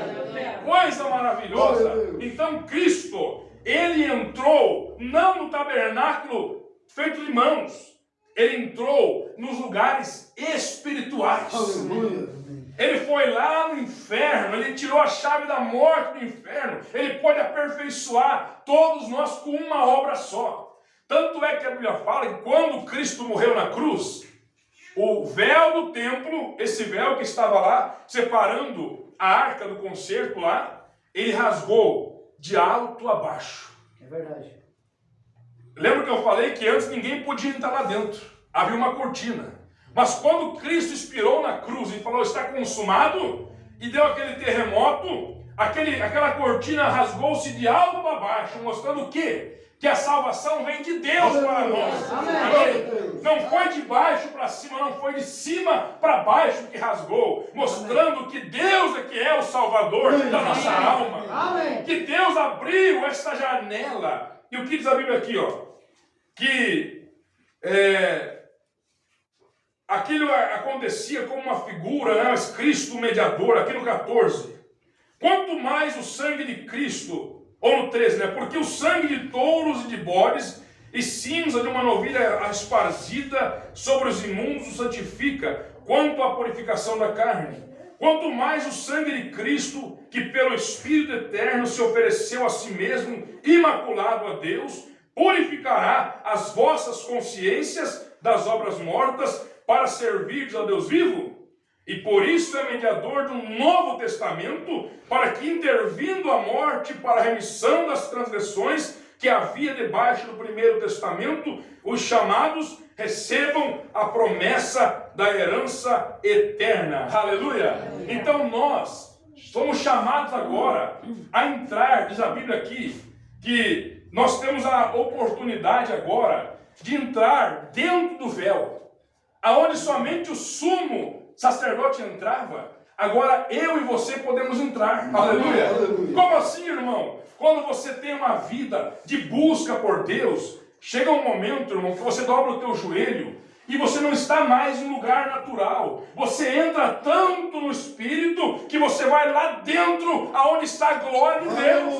Coisa maravilhosa! Então Cristo, Ele entrou não no tabernáculo feito de mãos, Ele entrou nos lugares espirituais. Aleluia. Ele foi lá no inferno, Ele tirou a chave da morte do inferno, Ele pode aperfeiçoar todos nós com uma obra só. Tanto é que a Bíblia fala que quando Cristo morreu na cruz, o véu do templo, esse véu que estava lá, separando a arca do concerto lá, Ele rasgou de alto a baixo. É verdade. Lembra que eu falei que antes ninguém podia entrar lá dentro? Havia uma cortina. Mas quando Cristo expirou na cruz e falou, está consumado, e deu aquele terremoto, aquela cortina rasgou-se de alto a baixo, mostrando o quê? Que a salvação vem de Deus para nós. Amém. Não foi de baixo para cima, não foi de cima para baixo que rasgou, mostrando que Deus é que é o Salvador da nossa alma. Amém. Que Deus abriu esta janela. E o que diz a Bíblia aqui, ó? Que aquilo acontecia como uma figura, né? Mas Cristo o mediador, aqui no 14. Quanto mais o sangue de Cristo, ou no 13, né? Porque o sangue de touros e de bodes e cinza de uma novilha esparzida sobre os imundos o santifica, quanto à purificação da carne. Quanto mais o sangue de Cristo, que pelo Espírito Eterno se ofereceu a si mesmo, imaculado a Deus, purificará as vossas consciências das obras mortas para servir a Deus vivo. E por isso é mediador de um novo testamento, para que, intervindo a morte para a remissão das transgressões que havia debaixo do primeiro testamento, os chamados recebam a promessa da herança eterna. Aleluia! Então nós somos chamados agora a entrar, diz a Bíblia aqui, que nós temos a oportunidade agora de entrar dentro do véu. aonde somente o sumo sacerdote entrava, agora eu e você podemos entrar. Aleluia. Aleluia. Como assim, irmão? Quando você tem uma vida de busca por Deus, chega um momento, irmão, que você dobra o teu joelho e você não está mais em lugar natural. Você entra tanto no Espírito que você vai lá dentro aonde está a glória de Deus.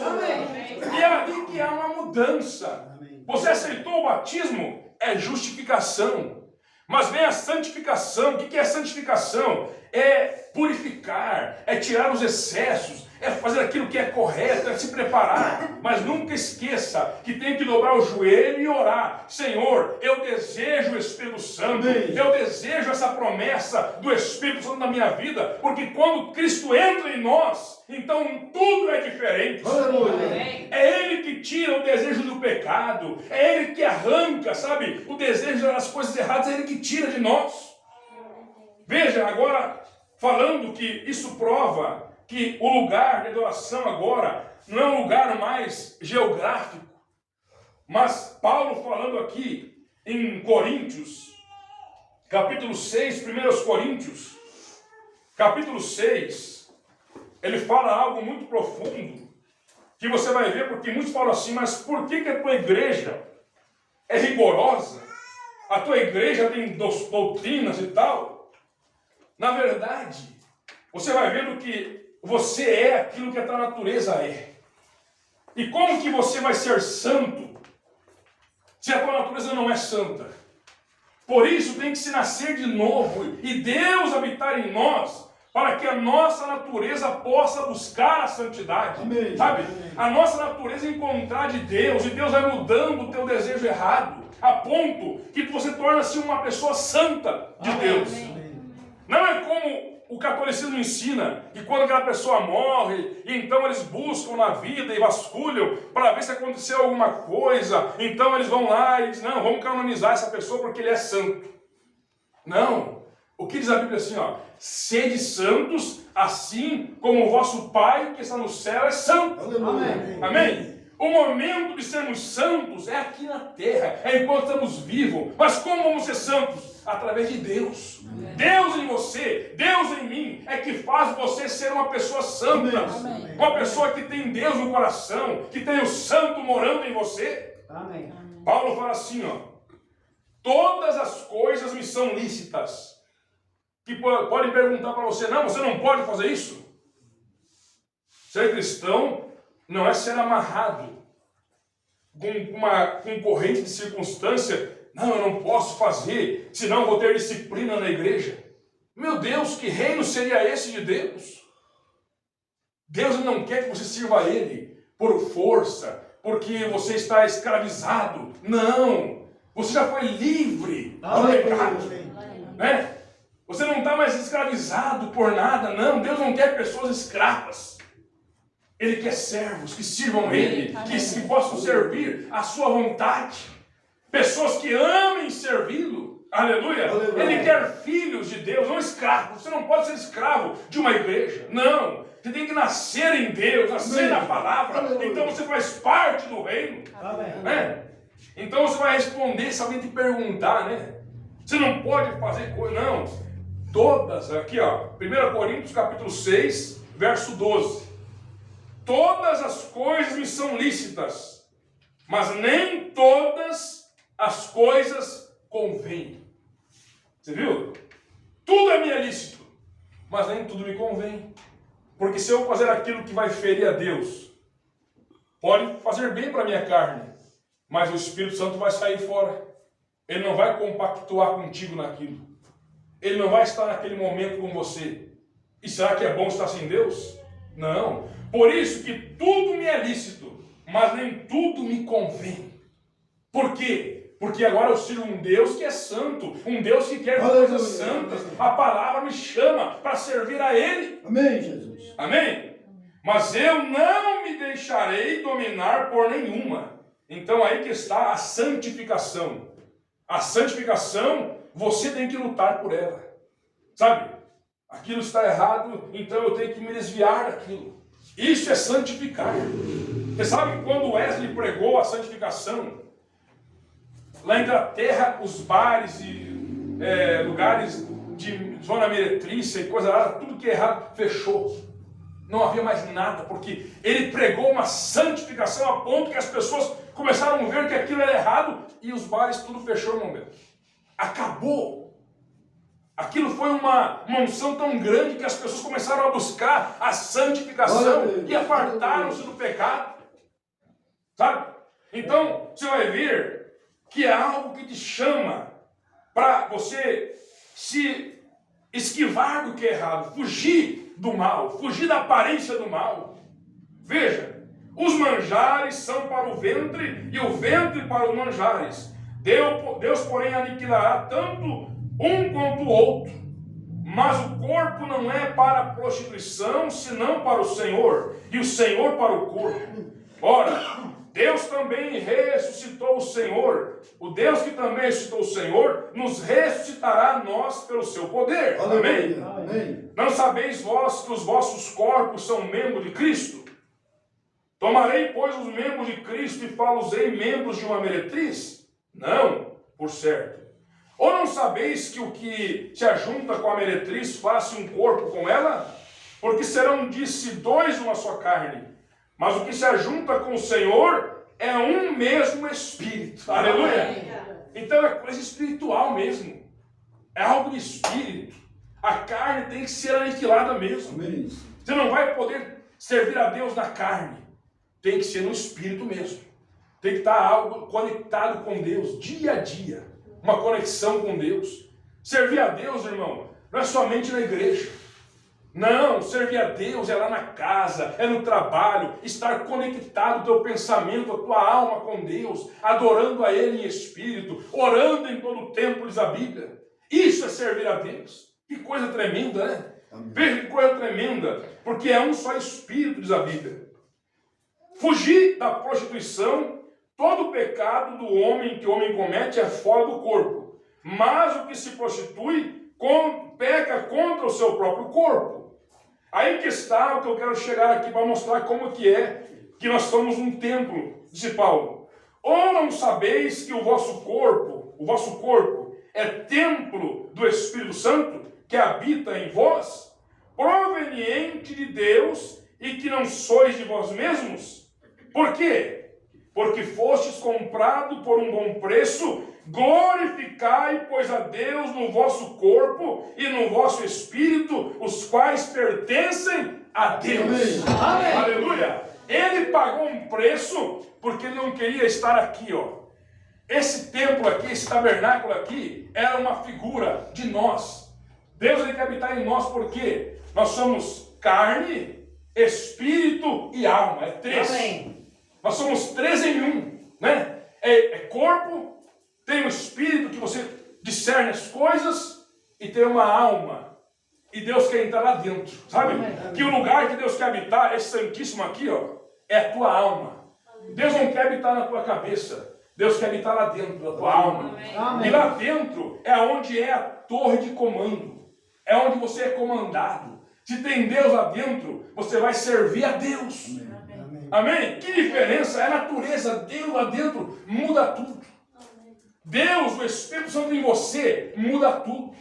E é ali que há uma mudança. Você aceitou o batismo? É justificação. Mas vem a santificação. O que é santificação? É purificar, é tirar os excessos, é fazer aquilo que é correto, é se preparar. Mas nunca esqueça que tem que dobrar o joelho e orar. Senhor, eu desejo o Espírito Santo. Eu desejo essa promessa do Espírito Santo na minha vida. Porque quando Cristo entra em nós, então tudo é diferente. Aleluia. É Ele que tira o desejo do pecado. É Ele que arranca, sabe, o desejo das coisas erradas. É Ele que tira de nós. Veja, agora, falando que isso prova que o lugar de adoração agora não é um lugar mais geográfico, mas Paulo falando aqui em Coríntios, capítulo 6, 1 Coríntios, capítulo 6, ele fala algo muito profundo, que você vai ver, porque muitos falam assim, mas por que a tua igreja é rigorosa? A tua igreja tem doutrinas e tal? Na verdade, você vai vendo que você é aquilo que a tua natureza é. E como que você vai ser santo se a tua natureza não é santa? Por isso tem que se nascer de novo e Deus habitar em nós, para que a nossa natureza possa buscar a santidade. Amém. Sabe? A nossa natureza encontrar de Deus, e Deus vai mudando o teu desejo errado, a ponto que você torna-se uma pessoa santa de Deus. Não é como o catolicismo ensina, que quando aquela pessoa morre, então eles buscam na vida e vasculham para ver se aconteceu alguma coisa, então eles vão lá e dizem, não, vamos canonizar essa pessoa porque ele é santo. Não. O que diz a Bíblia assim, ó, sede santos, assim como o vosso Pai que está no céu é santo. Aleluia. Amém? O momento de sermos santos é aqui na terra, é enquanto estamos vivos. Mas como vamos ser santos? Através de Deus. Deus em você, Deus em mim, é que faz você ser uma pessoa santa. Amém. Uma pessoa que tem Deus no coração, que tem o santo morando em você. Amém. Paulo fala assim, ó, todas as coisas me são lícitas. Que podem perguntar para você, não, você não pode fazer isso? Ser cristão não é ser amarrado com uma corrente de circunstância. Não, eu não posso fazer, senão vou ter disciplina na igreja. Meu Deus, que reino seria esse de Deus? Deus não quer que você sirva a Ele por força, porque você está escravizado. Não, você já foi livre do pecado. Né? Você não está mais escravizado por nada, não. Deus não quer pessoas escravas. Ele quer servos que sirvam Ele, que possam servir a sua vontade. Pessoas que amem servi-lo. Aleluia. Aleluia. Ele quer filhos de Deus, não escravos. Você não pode ser escravo de uma igreja. Não. Você tem que nascer em Deus, nascer na palavra. Aleluia. Então você faz parte do reino. Amém. Né? Então você vai responder se alguém te perguntar, né? Você não pode fazer coisa, não. Todas, aqui ó, 1 Coríntios capítulo 6, verso 12. Todas as coisas me são lícitas, mas nem todas as coisas convêm. Você viu? Tudo é me lícito, mas nem tudo me convém. Porque se eu fazer aquilo que vai ferir a Deus, pode fazer bem para a minha carne, mas o Espírito Santo vai sair fora. Ele não vai compactuar contigo naquilo. Ele não vai estar naquele momento com você. E será que é bom estar sem Deus? Não. Por isso que tudo me é lícito, mas nem tudo me convém. Por quê? Porque agora eu sirvo um Deus que é santo, um Deus que quer coisas santas. A palavra me chama para servir a Ele. Amém, Jesus. Amém? Mas eu não me deixarei dominar por nenhuma. Então aí que está a santificação. A santificação, você tem que lutar por ela. Sabe? Aquilo está errado, então eu tenho que me desviar daquilo. Isso é santificar. Você sabe que quando Wesley pregou a santificação, lá na Inglaterra, os bares e lugares de zona meretrícia e coisa lá, tudo que é errado, fechou. Não havia mais nada, porque ele pregou uma santificação a ponto que as pessoas começaram a ver que aquilo era errado e os bares tudo fechou no momento. Acabou. Aquilo foi uma unção tão grande que as pessoas começaram a buscar a santificação e apartaram-se do pecado. Sabe? Então, você vai ver que é algo que te chama para você se esquivar do que é errado, fugir do mal, fugir da aparência do mal. Veja, os manjares são para o ventre e o ventre para os manjares. Deus, porém, aniquilará tanto um quanto o outro. Mas o corpo não é para a prostituição, senão para o Senhor, e o Senhor para o corpo. Ora, Deus também ressuscitou o Senhor. O Deus que também ressuscitou o Senhor, nos ressuscitará a nós pelo seu poder. Amém? Amém. Não sabeis vós que os vossos corpos são membros de Cristo? Tomarei, pois, os membros de Cristo e fá-los-ei membros de uma meretriz? Não, por certo. Ou não sabeis que o que se ajunta com a meretriz faça um corpo com ela? Porque serão, disse, dois uma só carne. Mas o que se ajunta com o Senhor é um mesmo Espírito. Aleluia! Então é coisa espiritual mesmo. É algo de espírito. A carne tem que ser aniquilada mesmo. Amém. Você não vai poder servir a Deus na carne. Tem que ser no espírito mesmo. Tem que estar algo conectado com Deus, dia a dia. Uma conexão com Deus. Servir a Deus, irmão, não é somente na igreja. Não, servir a Deus é lá na casa, é no trabalho, estar conectado o teu pensamento, a tua alma com Deus, adorando a Ele em espírito, orando em todo o tempo, diz a Bíblia. Isso é servir a Deus. Que coisa tremenda, né? Amém. Veja que coisa tremenda, porque é um só espírito, diz a Bíblia. Fugir da prostituição, todo pecado do homem que o homem comete é fora do corpo, mas o que se prostitui peca contra o seu próprio corpo. Aí que está o que eu quero chegar aqui para mostrar como que é que nós somos um templo, disse Paulo. Ou não sabeis que o vosso corpo é templo do Espírito Santo que habita em vós, proveniente de Deus e que não sois de vós mesmos? Por quê? Porque fostes comprado por um bom preço. Glorificai, pois, a Deus no vosso corpo e no vosso espírito, os quais pertencem a Deus. Amém. Aleluia! Ele pagou um preço porque ele não queria estar aqui, ó. Esse templo aqui, esse tabernáculo aqui, era uma figura de nós. Deus ele quer habitar em nós porque nós somos carne, espírito e alma. É três. Amém. Nós somos três em um, né? É corpo, tem um espírito que você discerne as coisas e tem uma alma. E Deus quer entrar lá dentro, sabe? Amém. Que o lugar que Deus quer habitar, esse santíssimo aqui, ó, é a tua alma. Deus não quer habitar na tua cabeça. Deus quer habitar lá dentro da tua alma. Amém. E lá dentro é onde é a torre de comando. É onde você é comandado. Se tem Deus lá dentro, você vai servir a Deus. Amém. Amém? Que diferença? É a natureza. Deus lá dentro muda tudo. Deus, o Espírito Santo em você, muda tudo.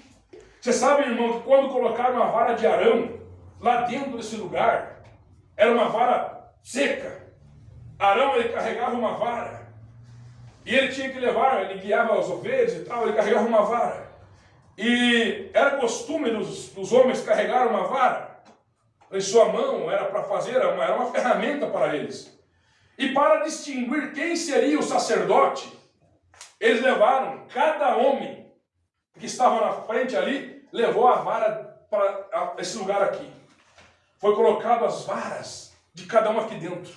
Você sabe, irmão, que quando colocaram uma vara de Arão lá dentro desse lugar, era uma vara seca. Arão, ele carregava uma vara. E ele tinha que levar, ele guiava as ovelhas e tal, ele carregava uma vara. E era costume dos homens carregar uma vara em sua mão, era para fazer, era uma ferramenta para eles. E para distinguir quem seria o sacerdote, eles levaram, cada homem que estava na frente ali, levou a vara para esse lugar aqui. Foi colocado as varas de cada um aqui dentro.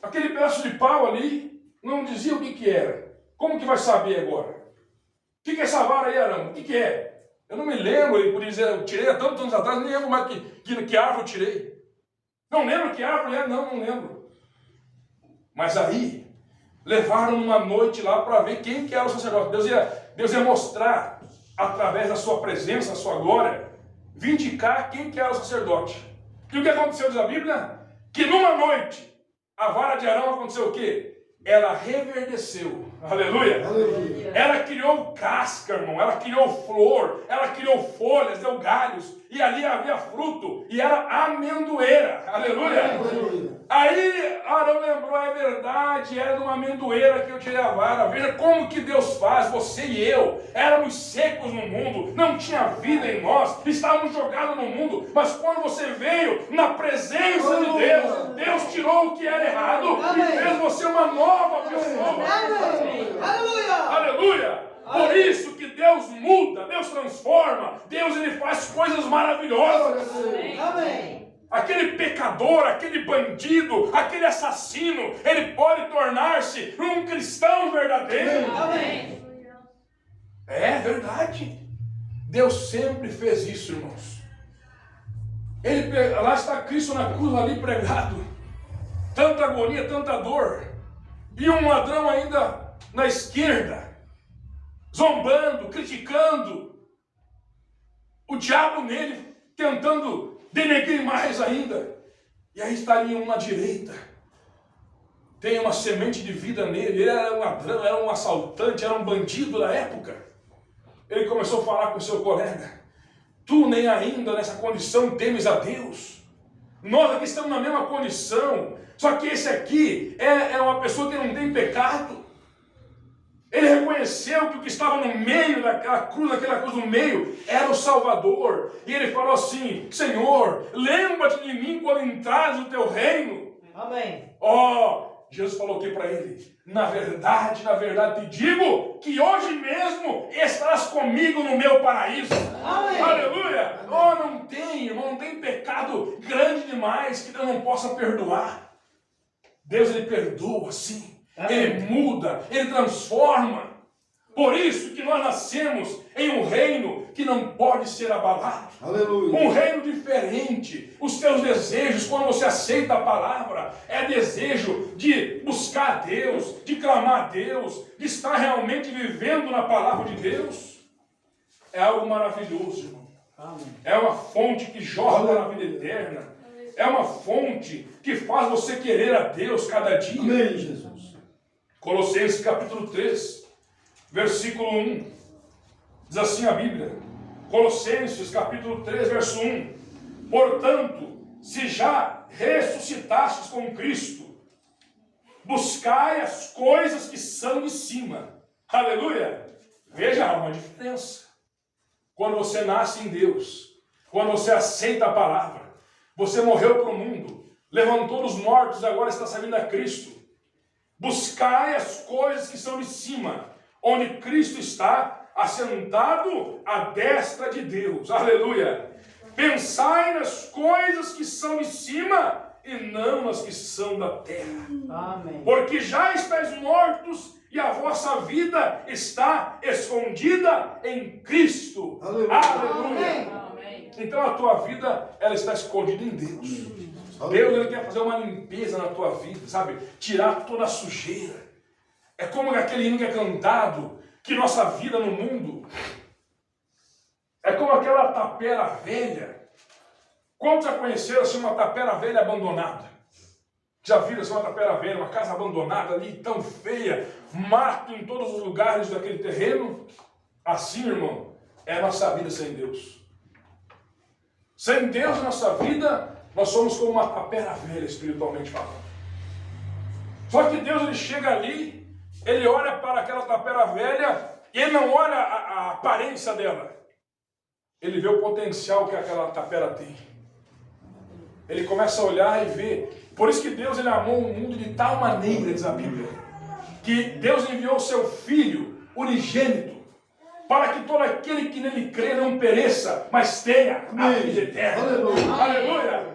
Aquele pedaço de pau ali não dizia o que era. Como que vai saber agora? O que é essa vara aí, Arão? O que é? Eu não me lembro, ele podia dizer, eu tirei há tantos anos atrás, nem lembro mais que árvore eu tirei. Não lembro que árvore é, não lembro. Mas aí, levaram uma noite lá para ver quem que era o sacerdote. Deus ia mostrar, através da sua presença, da sua glória, vindicar quem que era o sacerdote. E o que aconteceu, diz a Bíblia? Que numa noite, a vara de Arão aconteceu o quê? Ela reverdeceu. Aleluia. Aleluia. Ela criou casca, irmão. Ela criou flor. Ela criou folhas, deu galhos. E ali havia fruto. E era amendoeira. Aleluia. Aleluia. Aí Arão lembrou, é verdade, era de uma amendoeira que eu tirei a vara. Veja como que Deus faz, você e eu. Éramos secos no mundo, não tinha vida em nós, estávamos jogados no mundo. Mas quando você veio na presença de Deus, Deus tirou o que era errado e fez você uma nova pessoa. Aleluia! Aleluia! Por isso que Deus muda, Deus transforma, Deus ele faz coisas maravilhosas. Amém! Aquele pecador, aquele bandido, aquele assassino, ele pode tornar-se um cristão verdadeiro. Amém! É verdade. Deus sempre fez isso, irmãos. Lá está Cristo na cruz ali pregado. Tanta agonia, tanta dor. E um ladrão ainda na esquerda, zombando, criticando. O diabo nele, tentando denegrir mais ainda. E aí estaria um na direita. Tem uma semente de vida nele. Ele era um ladrão, era um assaltante, era um bandido da época. Ele começou a falar com o seu colega. Tu nem ainda nessa condição temes a Deus. Nós aqui estamos na mesma condição. Só que esse aqui é uma pessoa que não tem pecado. Ele reconheceu que o que estava no meio daquela cruz no meio, era o Salvador. E ele falou assim: Senhor, lembra-te de mim quando entrares no teu reino. Amém! Jesus falou o que para ele? Na verdade, te digo que hoje mesmo estarás comigo no meu paraíso. Amém. Aleluia! Não tem, irmão, não tem pecado grande demais que Deus não possa perdoar. Deus, ele perdoa, sim. Amém. Ele muda, ele transforma. Por isso que nós nascemos em um reino que não pode ser abalado. Aleluia. Um reino diferente. Os teus desejos, quando você aceita a palavra, é desejo de buscar a Deus, de clamar a Deus, de estar realmente vivendo na palavra de Deus. É algo maravilhoso, irmão. Amém. É uma fonte que jorra na vida eterna. É uma fonte que faz você querer a Deus cada dia. Amém, Jesus. Colossenses capítulo 3, versículo 1. Diz assim a Bíblia. Colossenses capítulo 3, verso 1. Portanto, se já ressuscitastes com Cristo, buscai as coisas que são de cima. Aleluia! Veja, há uma diferença. Quando você nasce em Deus, quando você aceita a palavra, você morreu para o mundo, levantou dos mortos e agora está servindo a Cristo. Buscai as coisas que são de cima, onde Cristo está assentado à destra de Deus. Aleluia! Pensai nas coisas que são de cima e não nas que são da terra. Amém. Porque já estáis mortos e a vossa vida está escondida em Cristo. Aleluia. Aleluia. Amém. Então a tua vida, ela está escondida em Deus. Deus, ele quer fazer uma limpeza na tua vida, sabe? Tirar toda a sujeira. É como aquele hino que é cantado, que nossa vida no mundo é como aquela tapera velha. Quantos já conheceram assim uma tapera velha abandonada? Já viram assim uma tapera velha, uma casa abandonada ali, tão feia, mato em todos os lugares daquele terreno? Assim, irmão, é a nossa vida sem Deus. Sem Deus na nossa vida, nós somos como uma tapera velha, espiritualmente falando. Só que Deus, ele chega ali, ele olha para aquela tapera velha, e ele não olha a aparência dela. Ele vê o potencial que aquela tapera tem. Ele começa a olhar e ver. Por isso que Deus, ele amou o mundo de tal maneira, diz a Bíblia, que Deus enviou o seu Filho unigênito, para que todo aquele que nele crê não pereça, mas tenha a vida eterna. Aleluia. Aleluia.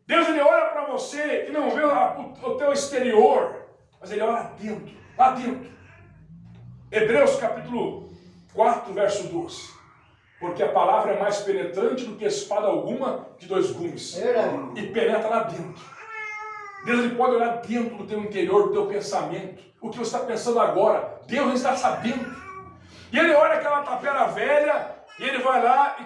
Deus, ele olha para você e não vê o teu exterior, mas ele olha dentro, lá dentro. Hebreus capítulo 4, verso 12. Porque a palavra é mais penetrante do que espada alguma de dois gumes. E penetra lá dentro. Deus, ele pode olhar dentro do teu interior, do teu pensamento. O que você está pensando agora, Deus, ele está sabendo. E ele olha aquela tapera velha e ele vai lá e